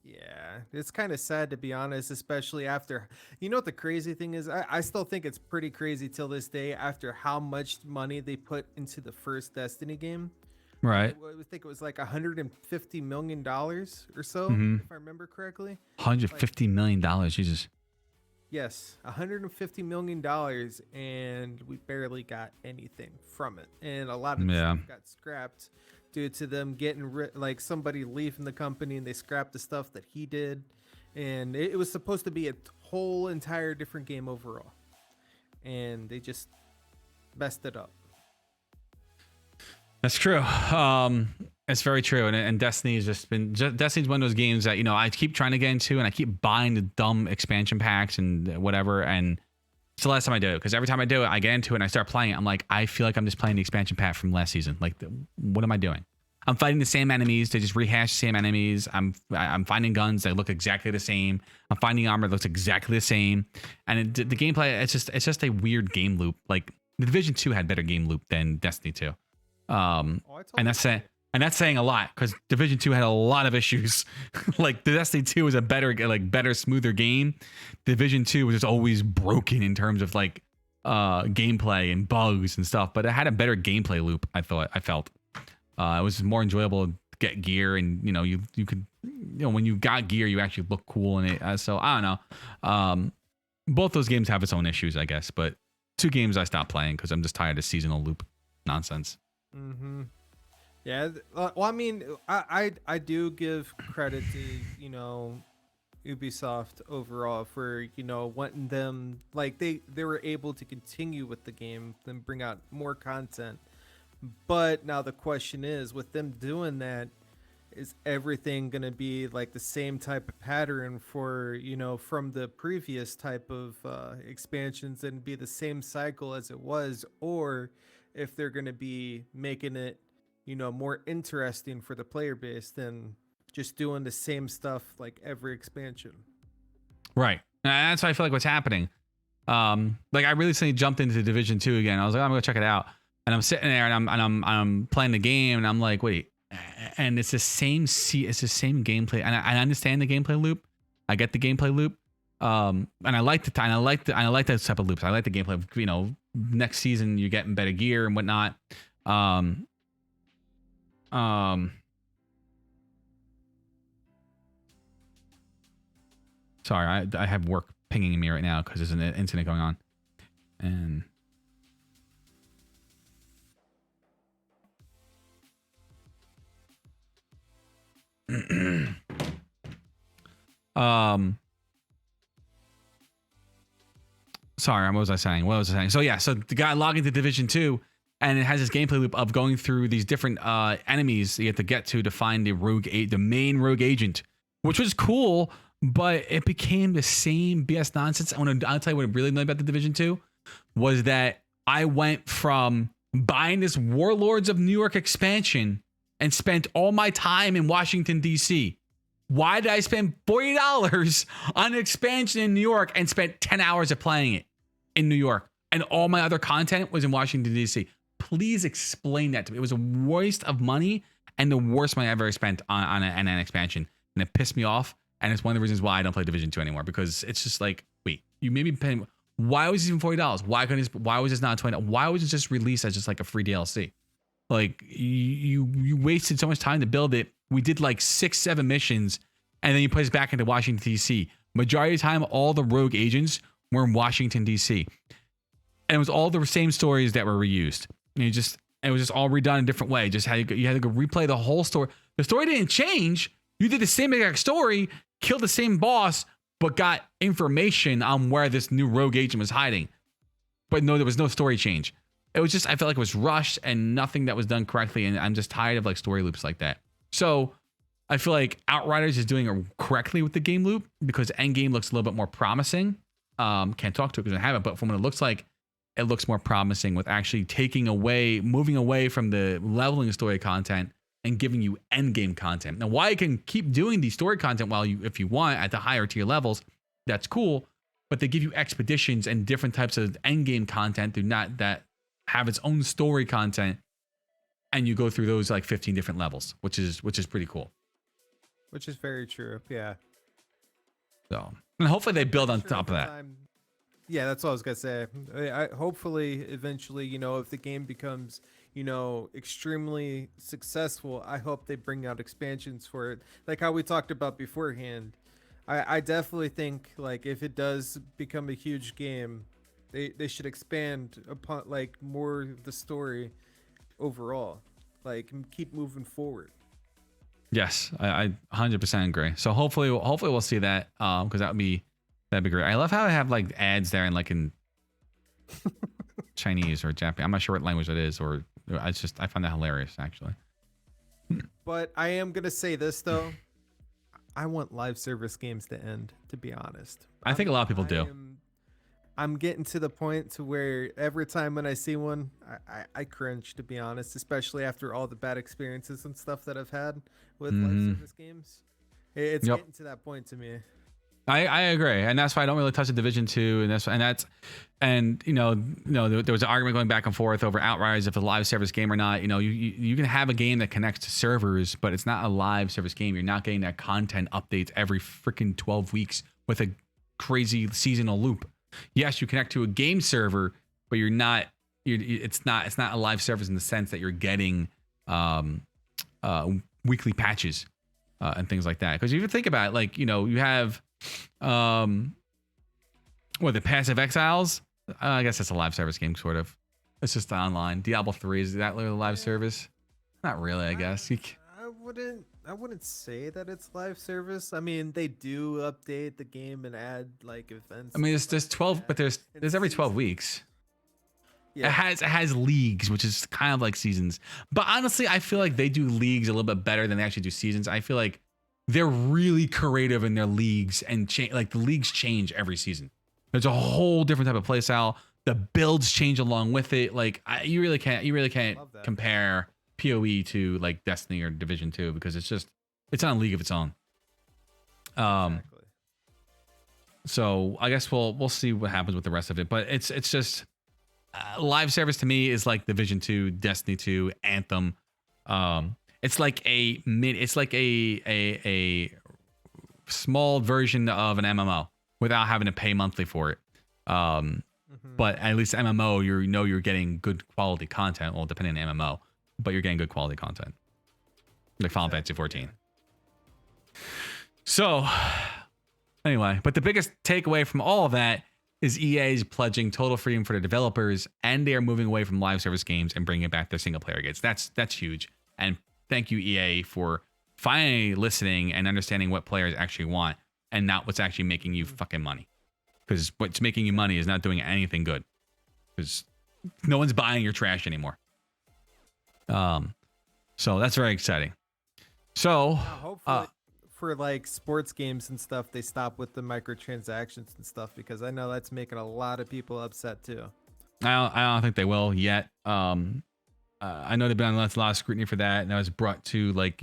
Yeah, it's kind of sad to be honest, especially after. You know what the crazy thing is? I still think it's pretty crazy till this day after how much money they put into the first Destiny game. Right. I think it was like $150 million or so, if I remember correctly. $150 million, Jesus. Yes, $150 million, and we barely got anything from it. And a lot of stuff got scrapped due to them getting like somebody leaving the company, and they scrapped the stuff that he did. And it was supposed to be a whole entire different game overall, and they just messed it up. That's true. It's very true. And Destiny has just been. Destiny's one of those games that I keep trying to get into, and I keep buying the dumb expansion packs and whatever. And it's the last time I do it, because every time I do it, I get into it and I start playing it. I'm like, I feel like I'm just playing the expansion pack from last season. Like, what am I doing? I'm fighting the same enemies. They just rehash the same enemies. I'm finding guns that look exactly the same. I'm finding armor that looks exactly the same. And the gameplay, it's just a weird game loop. Like the Division 2 had better game loop than Destiny 2. And that's saying a lot, because Division 2 had a lot of issues. Like the Destiny 2 was a better, smoother game. Division 2 was just always broken in terms of like gameplay and bugs and stuff, but it had a better gameplay loop. I felt it was more enjoyable to get gear, and you could when you got gear you actually look cool in it. So I don't know. Both those games have its own issues, I guess, but two games I stopped playing because I'm just tired of seasonal loop nonsense. Mm-hmm. Yeah. Well, I mean, I do give credit to Ubisoft overall for wanting them, like they were able to continue with the game, then bring out more content. But now the question is, with them doing that, is everything going to be like the same type of pattern for from the previous type of expansions, and be the same cycle as it was, or if they're going to be making it more interesting for the player base than just doing the same stuff like every expansion. Right. And that's what I feel like what's happening. Like I recently jumped into Division 2 again. I was like, I'm gonna check it out, and I'm sitting there and I'm playing the game, and I'm like, wait, and it's the same gameplay, and I understand the gameplay loop. I get the gameplay loop. And I like the time. I like those type of loops. I like the gameplay of, next season you're getting better gear and whatnot. Sorry, I have work pinging me right now because there's an incident going on, and sorry, what was I saying? So yeah, so the guy logged into Division 2, and it has this gameplay loop of going through these different enemies you have to get to find the main rogue agent, which was cool, but it became the same BS nonsense. I'll tell you what I really loved about the Division 2 was that I went from buying this Warlords of New York expansion and spent all my time in Washington, D.C. Why did I spend $40 on an expansion in New York and spent 10 hours of playing it in New York, and all my other content was in Washington, D.C.? Please explain that to me. It was a waste of money and the worst money I ever spent on an expansion. And it pissed me off. And it's one of the reasons why I don't play Division 2 anymore, because it's just like, wait, you made me pay. Why was it even $40? Why was this not $20? Why was it just released as just like a free DLC? Like you wasted so much time to build it. We did like 6-7 missions, and then you put us back into Washington D.C. Majority of the time, all the rogue agents were in Washington D.C. And it was all the same stories that were reused. And it was just all redone in a different way. You had to go replay the whole story. The story didn't change. You did the same exact story, killed the same boss, but got information on where this new rogue agent was hiding. But no, there was no story change. It was just, I felt like it was rushed and nothing that was done correctly. And I'm just tired of like story loops like that. So I feel like Outriders is doing it correctly with the game loop, because Endgame looks a little bit more promising. Can't talk to it because I haven't, but from what it looks more promising with actually moving away from the leveling story content and giving you endgame content. Now, why you can keep doing the story content if you want at the higher tier levels, that's cool. But they give you expeditions and different types of endgame content that have its own story content, and you go through those like 15 different levels, which is pretty cool. Which is very true. Yeah. So, and hopefully they build on top of that. Yeah, that's what I was gonna say. Hopefully, eventually, if the game becomes, extremely successful, I hope they bring out expansions for it, like how we talked about beforehand. I definitely think, like, if it does become a huge game, they should expand upon like more of the story overall, like keep moving forward. Yes, I 100% agree. So hopefully we'll see that, because that'd be great. I love how I have like ads there and like in Chinese or Japanese. I'm not sure what language that is, or I find that hilarious actually. But I am gonna say this though, I want live service games to end. To be honest, I think a lot of people do. I'm getting to the point to where every time when I see one, I cringe, to be honest, especially after all the bad experiences and stuff that I've had with live service games. It's getting to that point to me. I agree, and that's why I don't really touch the Division 2, and there was an argument going back and forth over Outriders if it's a live service game or not. You can have a game that connects to servers, but it's not a live service game. You're not getting that content updates every freaking 12 weeks with a crazy seasonal loop. Yes, you connect to a game server, but it's not a live service in the sense that you're getting weekly patches and things like that. Because if you think about it, like, you have the Passive Exiles. I guess that's a live service game, sort of. It's just online. Diablo 3, is that literally a live service? Not really, I guess. I wouldn't say that it's live service. I mean, they do update the game and add like events. I mean, there's 12, but there's every 12 weeks. Yeah. It has leagues, which is kind of like seasons. But honestly, I feel like they do leagues a little bit better than they actually do seasons. I feel like they're really creative in their leagues, and like the leagues change every season. There's a whole different type of play style. The builds change along with it. Like you really can't compare PoE to like Destiny or Division 2, because it's on a league of its own. Exactly. So I guess we'll see what happens with the rest of it, but it's just live service to me is like Division 2, Destiny 2, Anthem. It's like a small version of an MMO without having to pay monthly for it. But at least MMO, you're getting good quality content. Well, depending on MMO, but you're getting good quality content, like Final Fantasy 14. So anyway, but the biggest takeaway from all of that is EA is pledging total freedom for the developers, and they are moving away from live service games and bringing back their single player games. That's huge. And thank you, EA, for finally listening and understanding what players actually want and not what's actually making you fucking money. Because what's making you money is not doing anything good. Because no one's buying your trash anymore. So that's very exciting. So hopefully for like sports games and stuff, they stop with the microtransactions and stuff, because I know that's making a lot of people upset too. I don't think they will yet. I know they've been on a lot of scrutiny for that, and that was brought to like,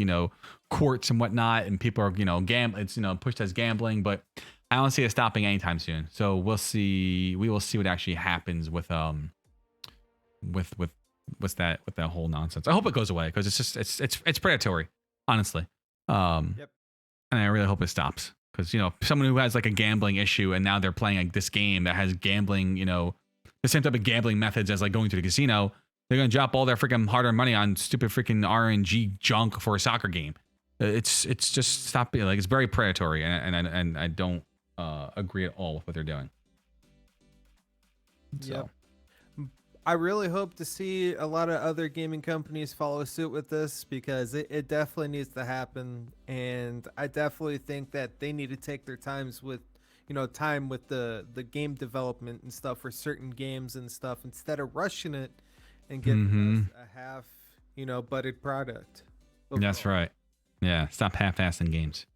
courts and whatnot, and people are, it's, pushed as gambling, but I don't see it stopping anytime soon. So we'll see. We will see what actually happens with that whole nonsense. I hope it goes away, because it's predatory, honestly. Yep. And I really hope it stops, because someone who has like a gambling issue and now they're playing like this game that has gambling, the same type of gambling methods as like going to the casino. They're gonna drop all their freaking hard-earned money on stupid freaking RNG junk for a soccer game. It's just stop being like, it's very predatory, and I don't agree at all with what they're doing. So. Yep. I really hope to see a lot of other gaming companies follow suit with this, because it definitely needs to happen. And I definitely think that they need to take their times with, time with the game development and stuff for certain games and stuff, instead of rushing it and getting a half, butted product. Overall. That's right. Yeah. Stop half-assing games.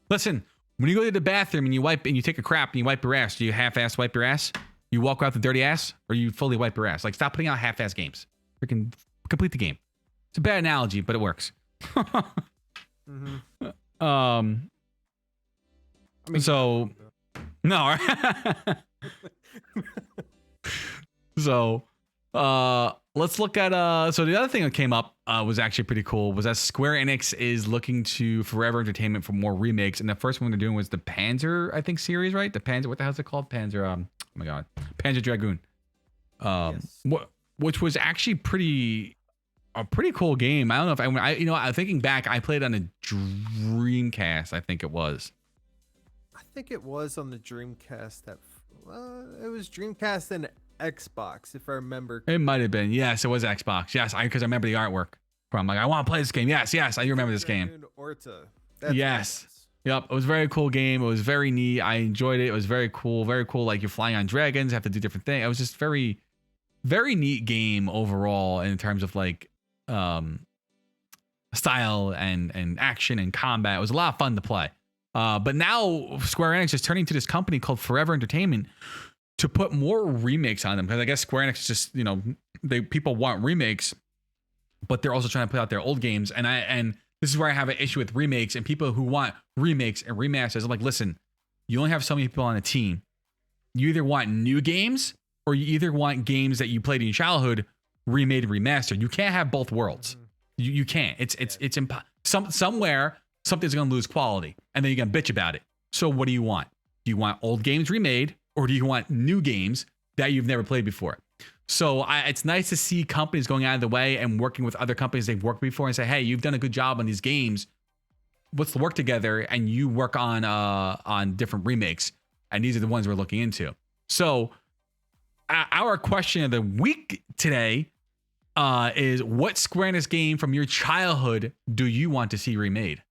Listen, when you go to the bathroom and you take a crap and you wipe your ass, do you half-ass wipe your ass? You walk out the dirty ass, or you fully wipe your ass? Like, stop putting out half-ass games. Freaking complete the game. It's a bad analogy, but it works. So no. So let's look at so the other thing that came up was actually pretty cool, was that Square Enix is looking to Forever Entertainment for more remakes, and the first one they're doing was the Panzer, I think, series, right? The Panzer, what the hell's it called? Panzer oh my god, Panzer Dragoon. Yes. Which was actually a pretty cool game. I don't know if I'm thinking back, I played on a Dreamcast, I think it was. I think it was on the Dreamcast. It was Dreamcast and Xbox, if I remember. It might have been. Yes, it was Xbox. Yes, because I remember the artwork. I'm like, I want to play this game. Yes, I remember this game. Orta. Yes. Yep, it was a very cool game. It was very neat. I enjoyed it. It was very cool. Very cool. Like, you're flying on dragons, have to do different things. It was just very, very neat game overall in terms of like style and action and combat. It was a lot of fun to play. But now Square Enix is turning to this company called Forever Entertainment to put more remakes on them, because I guess Square Enix just, people want remakes, but they're also trying to put out their old games. And this is where I have an issue with remakes and people who want remakes and remasters. I'm like, listen, you only have so many people on a team. You either want new games, or you either want games that you played in your childhood remade and remastered. You can't have both worlds. You can't. It's somewhere something's going to lose quality, and then you're going to bitch about it. So what do you want? Do you want old games remade, or do you want new games that you've never played before? So it's nice to see companies going out of the way and working with other companies they've worked before and say, hey, you've done a good job on these games. Let's work together, and you work on different remakes. And these are the ones we're looking into. So our question of the week today is, what Square Enix game from your childhood do you want to see remade?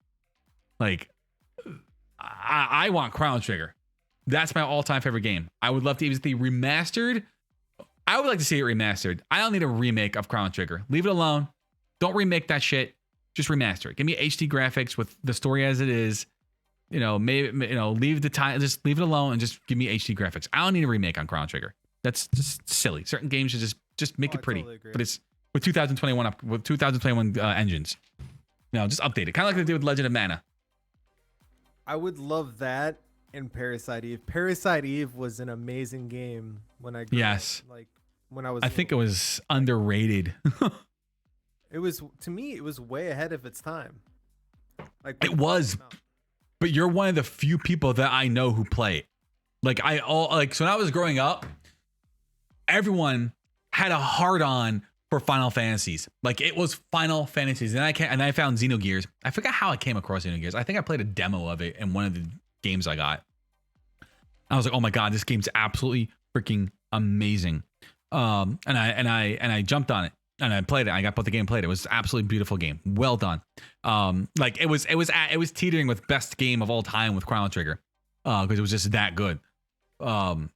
Like, I want Chrono Trigger. That's my all-time favorite game. I would love to even see remastered. I would like to see it remastered. I don't need a remake of Chrono Trigger. Leave it alone. Don't remake that shit. Just remaster it. Give me HD graphics with the story as it is. Maybe leave the time. Just leave it alone and just give me HD graphics. I don't need a remake on Chrono Trigger. That's just silly. Certain games should just make it pretty. Totally, but it's with 2021 engines. Just update it. Kind of like they did with Legend of Mana. I would love that in Parasite Eve. Parasite Eve was an amazing game when I grew up. Like, when I was. I think it was underrated. It was, to me, it was way ahead of its time. Like, it was, but you're one of the few people that I know who play it. So when I was growing up, everyone had a hard on for Final Fantasies. Like, it was Final Fantasies, and I found Xenogears. I forgot how I came across Xenogears. I think I played a demo of it in one of the games I got. I was like, oh my god, this game's absolutely freaking amazing. And I jumped on it and I played it. I got both the game and played it. It was an absolutely beautiful game. Well done. Like, it was teetering with best game of all time with Chrono Trigger, because it was just that good. So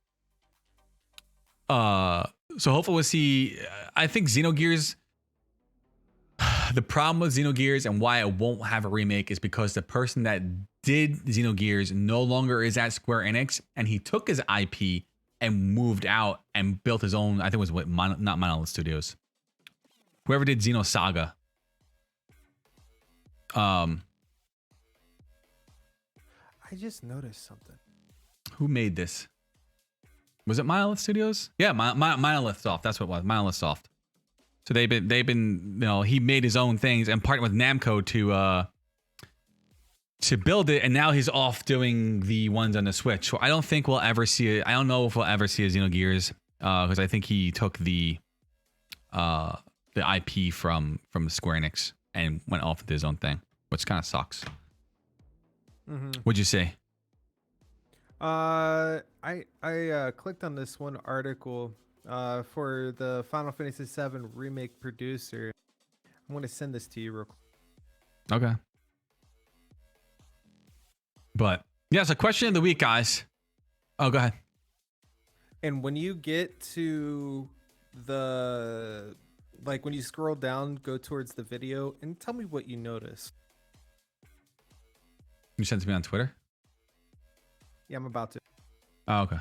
hopefully we'll see. I think Xenogears. The problem with Xenogears and why it won't have a remake is because the person that did Xenogears no longer is at Square Enix, and he took his IP and moved out and built his own. I think it was not Monolith Studios. Whoever did Xenosaga. I just noticed something. Who made this? Was it Monolith Studios? Yeah, Monolith Soft. That's what it was. Monolith Soft. So they've been, he made his own things and partnered with Namco to build it, and now he's off doing the ones on the Switch. So I don't think we'll ever see it. I don't know if we'll ever see a Xenogears because I think he took the IP from Square Enix and went off with his own thing, which kind of sucks. What'd you say? I clicked on this one article for the Final Fantasy VII Remake producer. I'm going to send this to you real quick. Okay. But yeah, so question of the week, guys. Oh, go ahead. And when you get to the, like when you scroll down, go towards the video and tell me what you notice. You sent it to me on Twitter? Yeah, I'm about to. Oh, okay.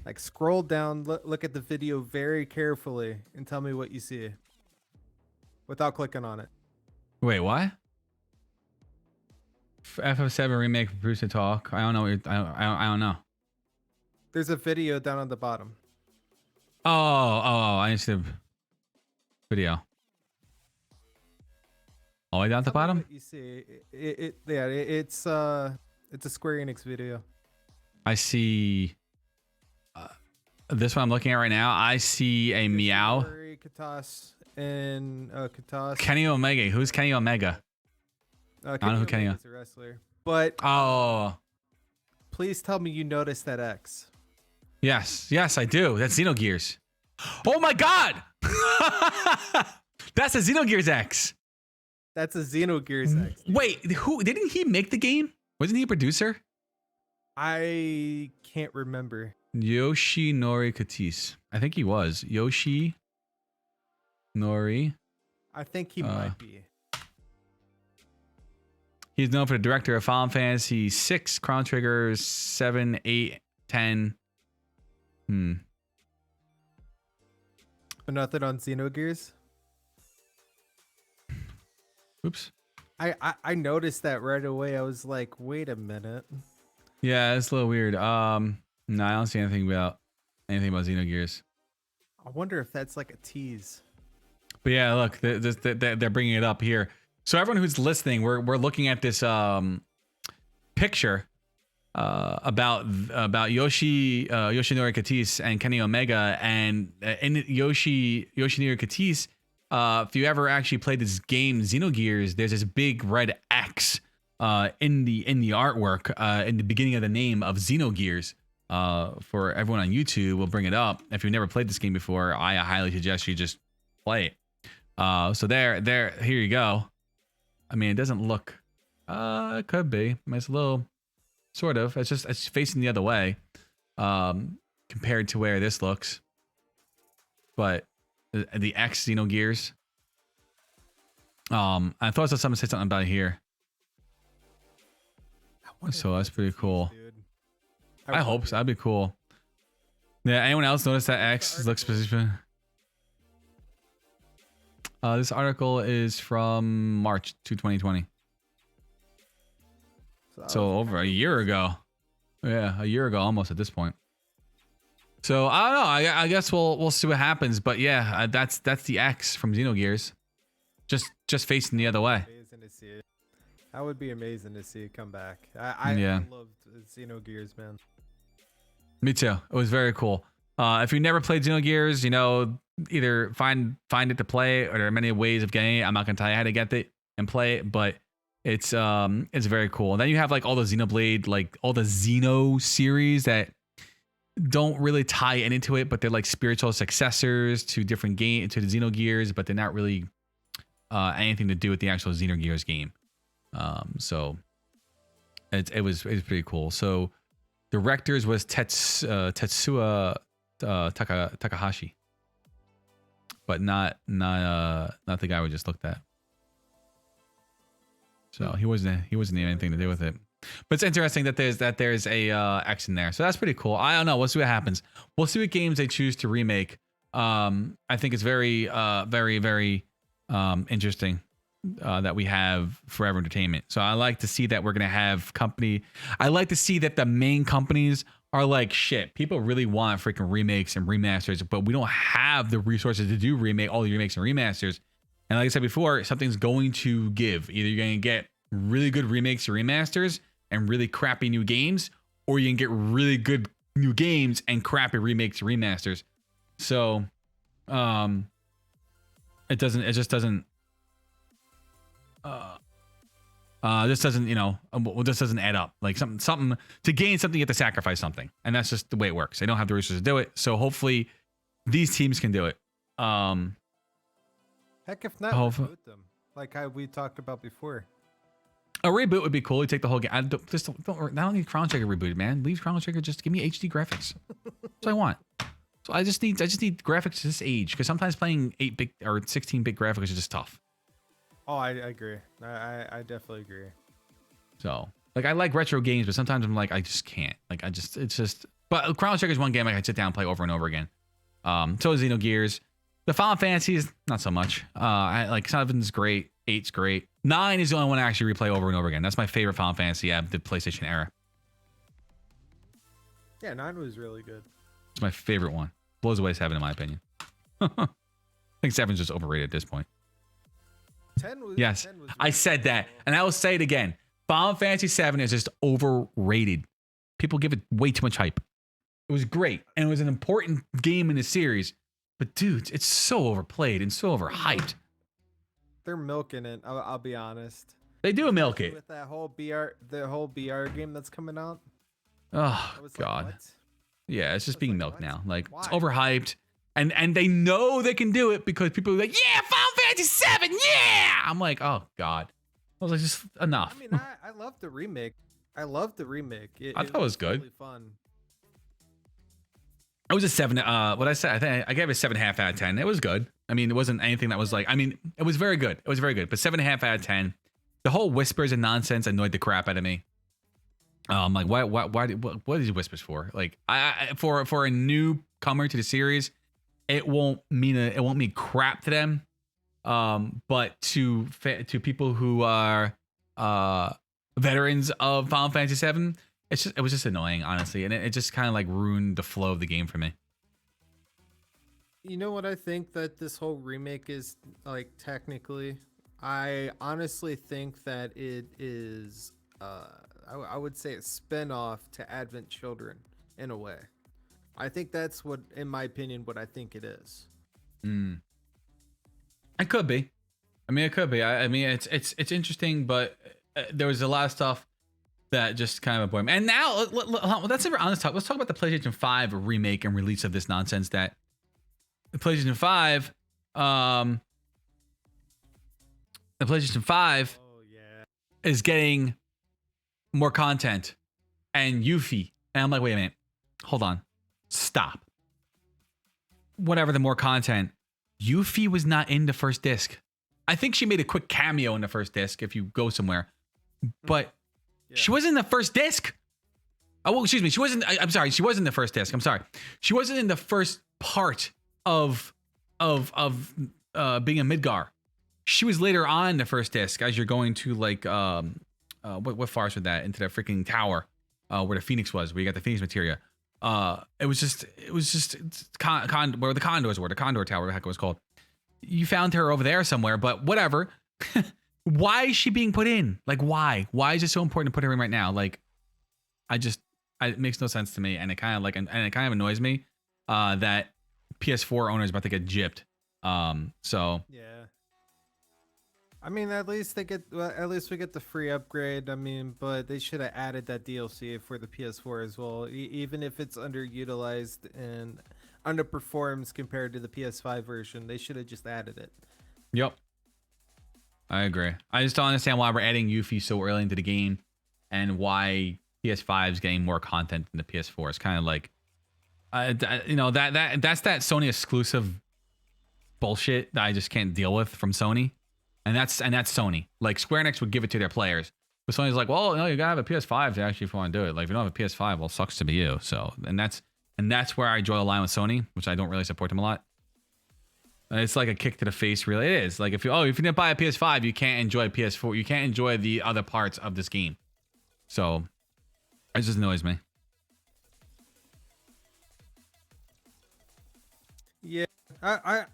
Like scroll down, look at the video very carefully and tell me what you see without clicking on it. Wait, what? FF7 remake for Bruce to talk. I don't know. I don't know. There's a video down on the bottom. Oh, I see the video. All the way down at the bottom? What you see, it's a Square Enix video. I see this one I'm looking at right now. I see a Meow. Katas and Katas. Kenny Omega. Who's Kenny Omega? I don't know who Kenny is. A wrestler. But please tell me you noticed that X. Yes, I do. That's Xenogears. Oh my god! That's a Xenogears X. That's a Xenogears X. Wait, who didn't he make the game? Wasn't he a producer? I can't remember. Yoshinori Katis. I think he was. Yoshinori. I think he might be. He's known for the director of Final Fantasy 6, Chrono Trigger 7, 8, 10. But nothing on Xenogears? Oops. I noticed that right away. I was like, wait a minute. Yeah, it's a little weird. No, I don't see anything about Xenogears. I wonder if that's like a tease. But yeah, look, they're bringing it up here. So everyone who's listening, we're looking at this picture about Yoshinori Katis and Kenny Omega, and in Yoshinori Katis, if you ever actually played this game Xenogears, there's this big red X in the artwork in the beginning of the name of Xenogears. For everyone on YouTube, we'll bring it up. If you've never played this game before, I highly suggest you just play it. So here you go. I mean, it doesn't look. It could be. I mean, it's a little, sort of. It's facing the other way, compared to where this looks. But the X Xenogears. I thought I saw someone say something about it here. So that's pretty cool. I hope so. That'd be cool. Yeah. Anyone else notice that X looks specific? This article is from March 2020. So over a year ago. Yeah, a year ago almost at this point. So I don't know. I guess we'll see what happens. But yeah, that's the X from Xenogears. Just facing the other way. Amazing to see it. That would be amazing to see it come back. I loved Xenogears, man. Me too. It was very cool. If you never played Xenogears, either find it to play, or there are many ways of getting it. I'm not gonna tell you how to get it and play it, but it's very cool. And then you have like all the Xenoblade, like all the Xeno series that don't really tie into it, but they're like spiritual successors to different game to the Xenogears, but they're not really anything to do with the actual Xenogears game. So it was pretty cool. So directors was Tetsuya Takahashi, but not the guy we just looked at. So he wasn't anything to do with it. But it's interesting that there's a X in there. So that's pretty cool. I don't know. We'll see what happens. We'll see what games they choose to remake. I think it's very interesting that we have Forever Entertainment. So I like to see that we're gonna have I like to see that the main companies are like, shit, people really want freaking remakes and remasters, but we don't have the resources to do all the remakes and remasters. And like I said before, something's going to give. Either you're going to get really good remakes or remasters and really crappy new games, or you can get really good new games and crappy remakes or remasters. So, it just doesn't add up. Like something to gain something, you have to sacrifice something, and that's just the way it works. They don't have the resources to do it, so hopefully these teams can do it. Heck, if not, reboot them, like how we talked about before. A reboot would be cool. You take the whole game. I don't need Chrono Trigger rebooted, man. Leave Chrono Trigger. Just give me HD graphics. That's what I want. So I just need graphics to this age, because sometimes playing 8-bit or 16-bit graphics is just tough. Oh, I agree. I definitely agree. So, like, I like retro games, but sometimes I'm like, I just can't. Like, but Chrono Trigger is one game I can sit down and play over and over again. So is Xenogears. The Final Fantasies, not so much. Like 7's great, 8's great. 9 is the only one I actually replay over and over again. That's my favorite Final Fantasy of the PlayStation era. Yeah, 9 was really good. It's my favorite one. Blows away 7 in my opinion. I think 7's just overrated at this point. 10 was. Yes, 10 was I said that, and I will say it again. Final Fantasy 7 is just overrated. People give it way too much hype. It was great, and it was an important game in the series. But dudes, it's so overplayed and so overhyped. They're milking it. I'll be honest. They do milk it with that whole BR game that's coming out. Oh God, like, yeah, it's just being milked now. Like, why? it's overhyped, and they know they can do it because people are like, yeah, Final Fantasy 7, yeah. I'm like, oh God, I was like, just enough. I mean, I love the remake. I love the remake. I thought it was good. Really fun. It was a 7. What I said, I think I gave it a 7.5 out of 10. It was good. I mean, it wasn't anything that was like. I mean, it was very good. It was very good. But 7.5 out of 10. The whole whispers and nonsense annoyed the crap out of me. Like, what are these whispers for? Like, for a newcomer to the series, it won't mean crap to them. But to people who are veterans of Final Fantasy 7. It was just annoying, honestly, and it just kind of like ruined the flow of the game for me. You know what I think that this whole remake is like technically? I honestly think that it is, I would say a spinoff to Advent Children in a way. I think that's what, in my opinion, what I think it is. It could be. I mean, it could be. I mean, it's interesting, but there was a lot of stuff that just kind of annoyed me. And now, that's never honest talk. Let's talk about the PlayStation 5 remake and release of this nonsense. That the PlayStation 5, is getting more content and Yuffie. And I'm like, wait a minute, hold on, stop. Whatever the more content, Yuffie was not in the first disc. I think she made a quick cameo in the first disc if you go somewhere, but. Yeah. She wasn't in the first disc. Oh, well, excuse me. She wasn't. I'm sorry. She wasn't in the first disc. I'm sorry. She wasn't in the first part of being a Midgar. She was later on in the first disc as you're going to like what forest was that, into the freaking tower where the Phoenix was, where you got the Phoenix materia. It was just where the condors were, the Condor Tower, what the heck it was called. You found her over there somewhere, but whatever. Why is she being put in? Like, why? Why is it so important to put her in right now? Like, it makes no sense to me, and it kind of annoys me that PS4 owners about to get gypped. So yeah. I mean, at least we get the free upgrade. I mean, but they should have added that DLC for the PS4 as well, even if it's underutilized and underperforms compared to the PS5 version. They should have just added it. Yep. I agree. I just don't understand why we're adding Yuffie so early into the game, and why PS5 is getting more content than the PS4. It's kind of like, that's that Sony exclusive bullshit that I just can't deal with from Sony, and that's Sony. Like, Square Enix would give it to their players, but Sony's like, well, no, you gotta have a PS5 to actually if you want to do it. Like, if you don't have a PS5, well, sucks to be you. So, and that's where I draw the line with Sony, which I don't really support them a lot. It's like a kick to the face, really. It is. Like, if you didn't buy a PS5, you can't enjoy PS4. You can't enjoy the other parts of this game. So, it just annoys me. Yeah, I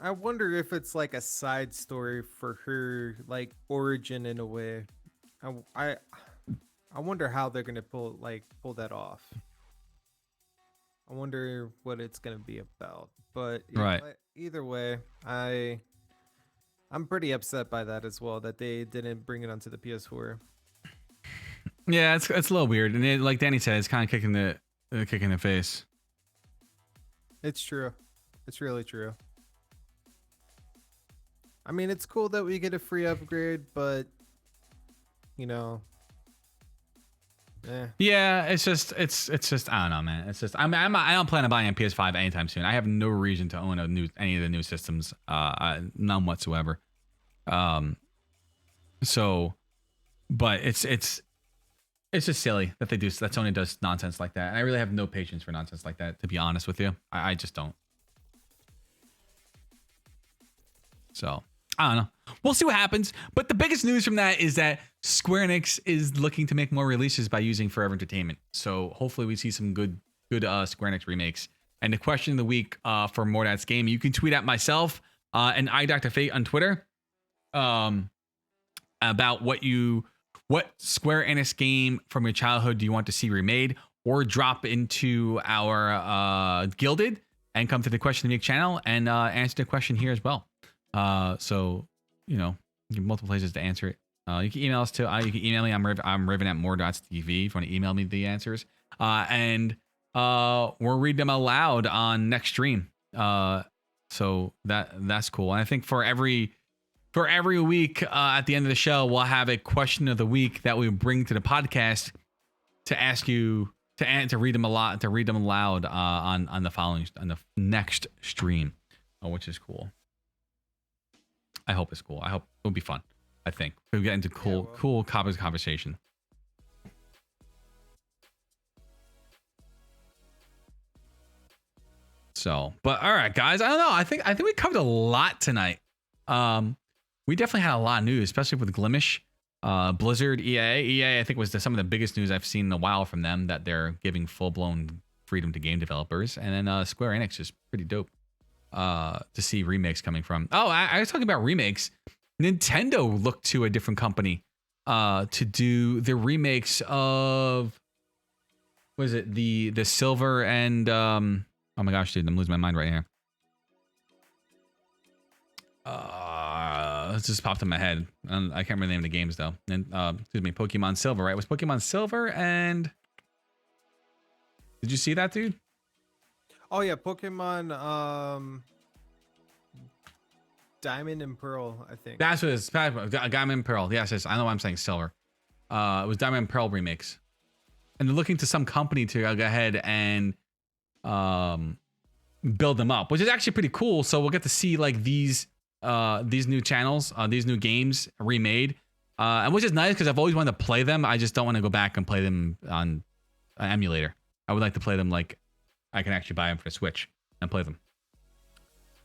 I wonder if it's like a side story for her, like origin in a way. I I, I wonder how they're gonna pull that off. I wonder what it's gonna be about. But Right. either way, I'm pretty upset by that as well, that they didn't bring it onto the PS4. Yeah, it's a little weird, and like Danny said, it's kind of kicking the face. It's true. It's really true. I mean, it's cool that we get a free upgrade, but you know, Yeah, it's just I don't know, man. It's just I don't plan on buying a PS5 anytime soon. I have no reason to own any of the new systems, none whatsoever. So, but it's just silly that Sony does nonsense like that. And I really have no patience for nonsense like that, to be honest with you. I just don't. So I don't know. We'll see what happens. But the biggest news from that is that Square Enix is looking to make more releases by using Forever Entertainment. So hopefully we see some good Square Enix remakes. And the question of the week for MoarDotsGaming, you can tweet at myself and iDrFate on Twitter about what Square Enix game from your childhood do you want to see remade, or drop into our Gilded and come to the question of the week channel and answer the question here as well. So, you know, you have multiple places to answer it. You can email us too. You can email me. I'm Riven at MoarDotsTV if you want to email me the answers. And we'll read them aloud on next stream. So that's cool. And I think for every week at the end of the show, we'll have a question of the week that we bring to the podcast to ask you to read them aloud on the next stream, which is cool. I hope it's cool. I hope it'll be fun. I think we'll get into cool conversation. So, but all right, guys. I don't know. I think we covered a lot tonight. We definitely had a lot of news, especially with Glimesh, Blizzard, EA. I think was some of the biggest news I've seen in a while from them, that they're giving full-blown freedom to game developers. And then Square Enix is pretty dope to see remakes coming from. Oh, I was talking about remakes. Nintendo looked to a different company to do the remakes of, what is it, the Silver and oh my gosh, dude, I'm losing my mind right here. It just popped in my head. I can't remember the name of the games though. And excuse me, Pokemon Silver, right? It was Pokemon Silver and did you see that, dude? Oh yeah, Pokemon Diamond and Pearl, I think. That's what it's Diamond and Pearl. Yes, I know why I'm saying Silver. It was Diamond and Pearl remakes. And they're looking to some company to go ahead and build them up, which is actually pretty cool. So we'll get to see like these new channels, these new games remade, and which is nice because I've always wanted to play them. I just don't want to go back and play them on an emulator. I would like to play them like I can actually buy them for the Switch and play them.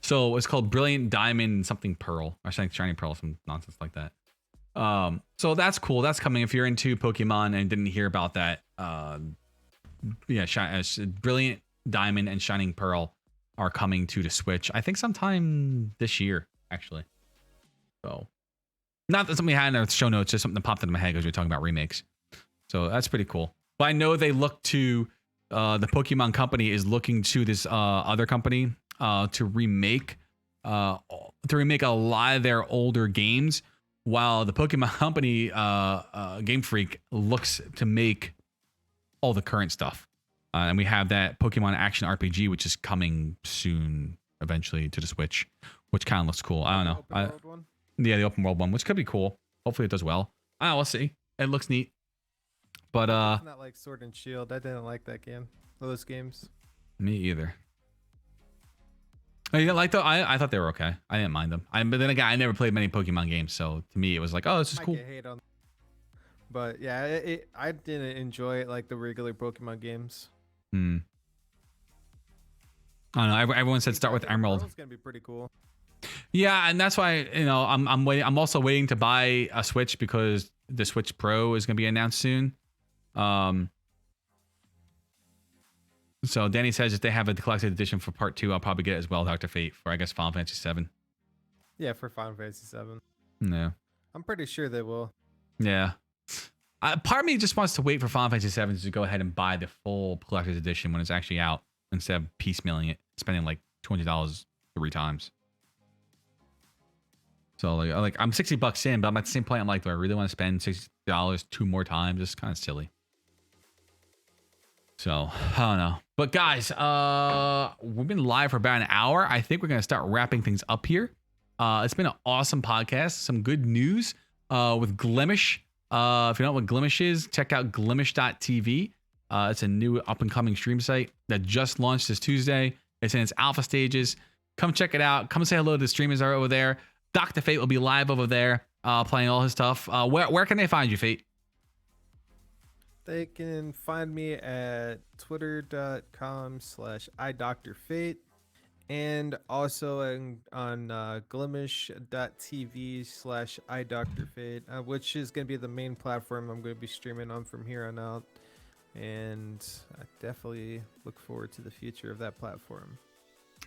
So it's called Brilliant Diamond something Pearl, or something Shiny Pearl, some nonsense like that. So that's cool. That's coming. If you're into Pokemon and didn't hear about that, Brilliant Diamond and Shining Pearl are coming to the Switch. I think sometime this year, actually. So, not that something we had in our show notes, just something that popped into my head because we were talking about remakes. So that's pretty cool. But I know they look to the Pokemon company is looking to this other company to remake a lot of their older games, while the Pokemon company Game Freak looks to make all the current stuff. And we have that Pokemon Action RPG, which is coming soon, eventually to the Switch, which kind of looks cool. I don't know. Yeah, the open world one, which could be cool. Hopefully it does well. I don't know, we'll see. It looks neat. But it's not like Sword and Shield. I didn't like that game. Those games. Me either. Oh, you didn't like them? I thought they were okay. I didn't mind them. But then again, I never played many Pokemon games, so to me it was like, oh, this is cool. But yeah, I didn't enjoy it like the regular Pokemon games. I don't know. Everyone said start with Emerald. It's gonna be pretty cool. Yeah, and that's why I'm waiting. I'm also waiting to buy a Switch because the Switch Pro is gonna be announced soon. So Danny says if they have a collected edition for part 2, I'll probably get it as well, Dr. Fate, for I guess Final Fantasy 7. Yeah, for Final Fantasy 7. No. I'm pretty sure they will. Yeah. Part of me just wants to wait for Final Fantasy 7 to go ahead and buy the full collector's edition when it's actually out instead of piecemealing it, spending like $20 3 times. So like I'm $60 in, but I'm at the same point. I'm like, do I really want to spend $60 2 more times? It's kind of silly. So I don't know. But guys, we've been live for about an hour. I think we're gonna start wrapping things up here. It's been an awesome podcast. Some good news with Glimesh. If you don't know what Glimesh is, check out Glimesh.tv. It's a new up-and-coming stream site that just launched this Tuesday. It's in its alpha stages. Come check it out. Come say hello to the streamers that are over there. Dr. Fate will be live over there playing all his stuff. Where can they find you, Fate? They can find me at twitter.com/idrfate and also on glimesh.tv/idrfate, which is going to be the main platform I'm going to be streaming on from here on out. And I definitely look forward to the future of that platform.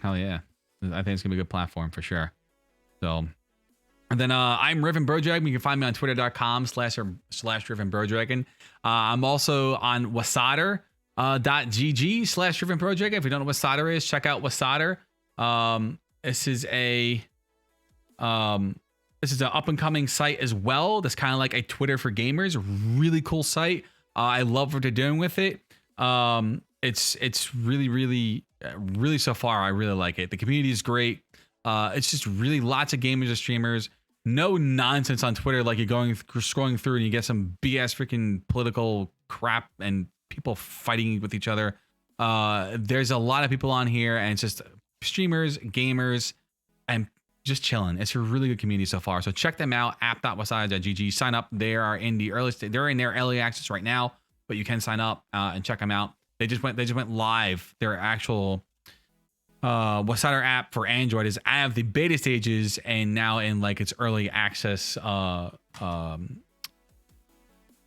Hell yeah. I think it's going to be a good platform for sure. So, and then I'm Riven Birddragon. You can find me on twitter.com/Riven Birddragon. I'm also on wasadr.gg/Riven Birddragon. If you don't know what Wasadr is, check out Wasadr. This is an up and coming site as well. That's kind of like a Twitter for gamers. Really cool site. I love what they're doing with it. It's really so far I really like it. The community is great. It's just really lots of gamers and streamers. No nonsense on Twitter like you're scrolling through and you get some BS freaking political crap and people fighting with each other. There's a lot of people on here and it's just streamers, gamers, and just chilling. It's a really good community so far. So check them out, app.wasadr.gg. Sign up. They are in the early stage. They're in their early access right now, but you can sign up and check them out. They just went live. Their actual Wasadr app for Android is out of the beta stages and now in like its early access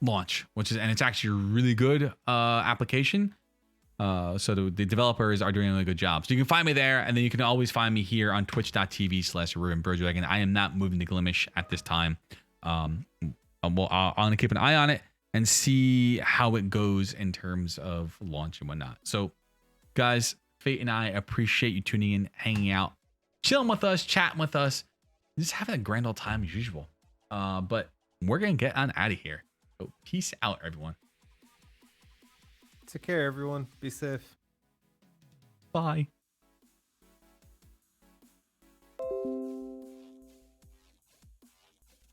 launch, and it's actually a really good application. So the developers are doing a really good job. So you can find me there, and then you can always find me here on twitch.tv/Riven Birddragon. I am not moving to Glimesh at this time. I'm gonna keep an eye on it and see how it goes in terms of launch and whatnot. So guys, Fate and I appreciate you tuning in, hanging out, chilling with us, chatting with us, just having a grand old time as usual. But we're gonna get on out of here. So peace out, everyone. Take care, everyone. Be safe. Bye.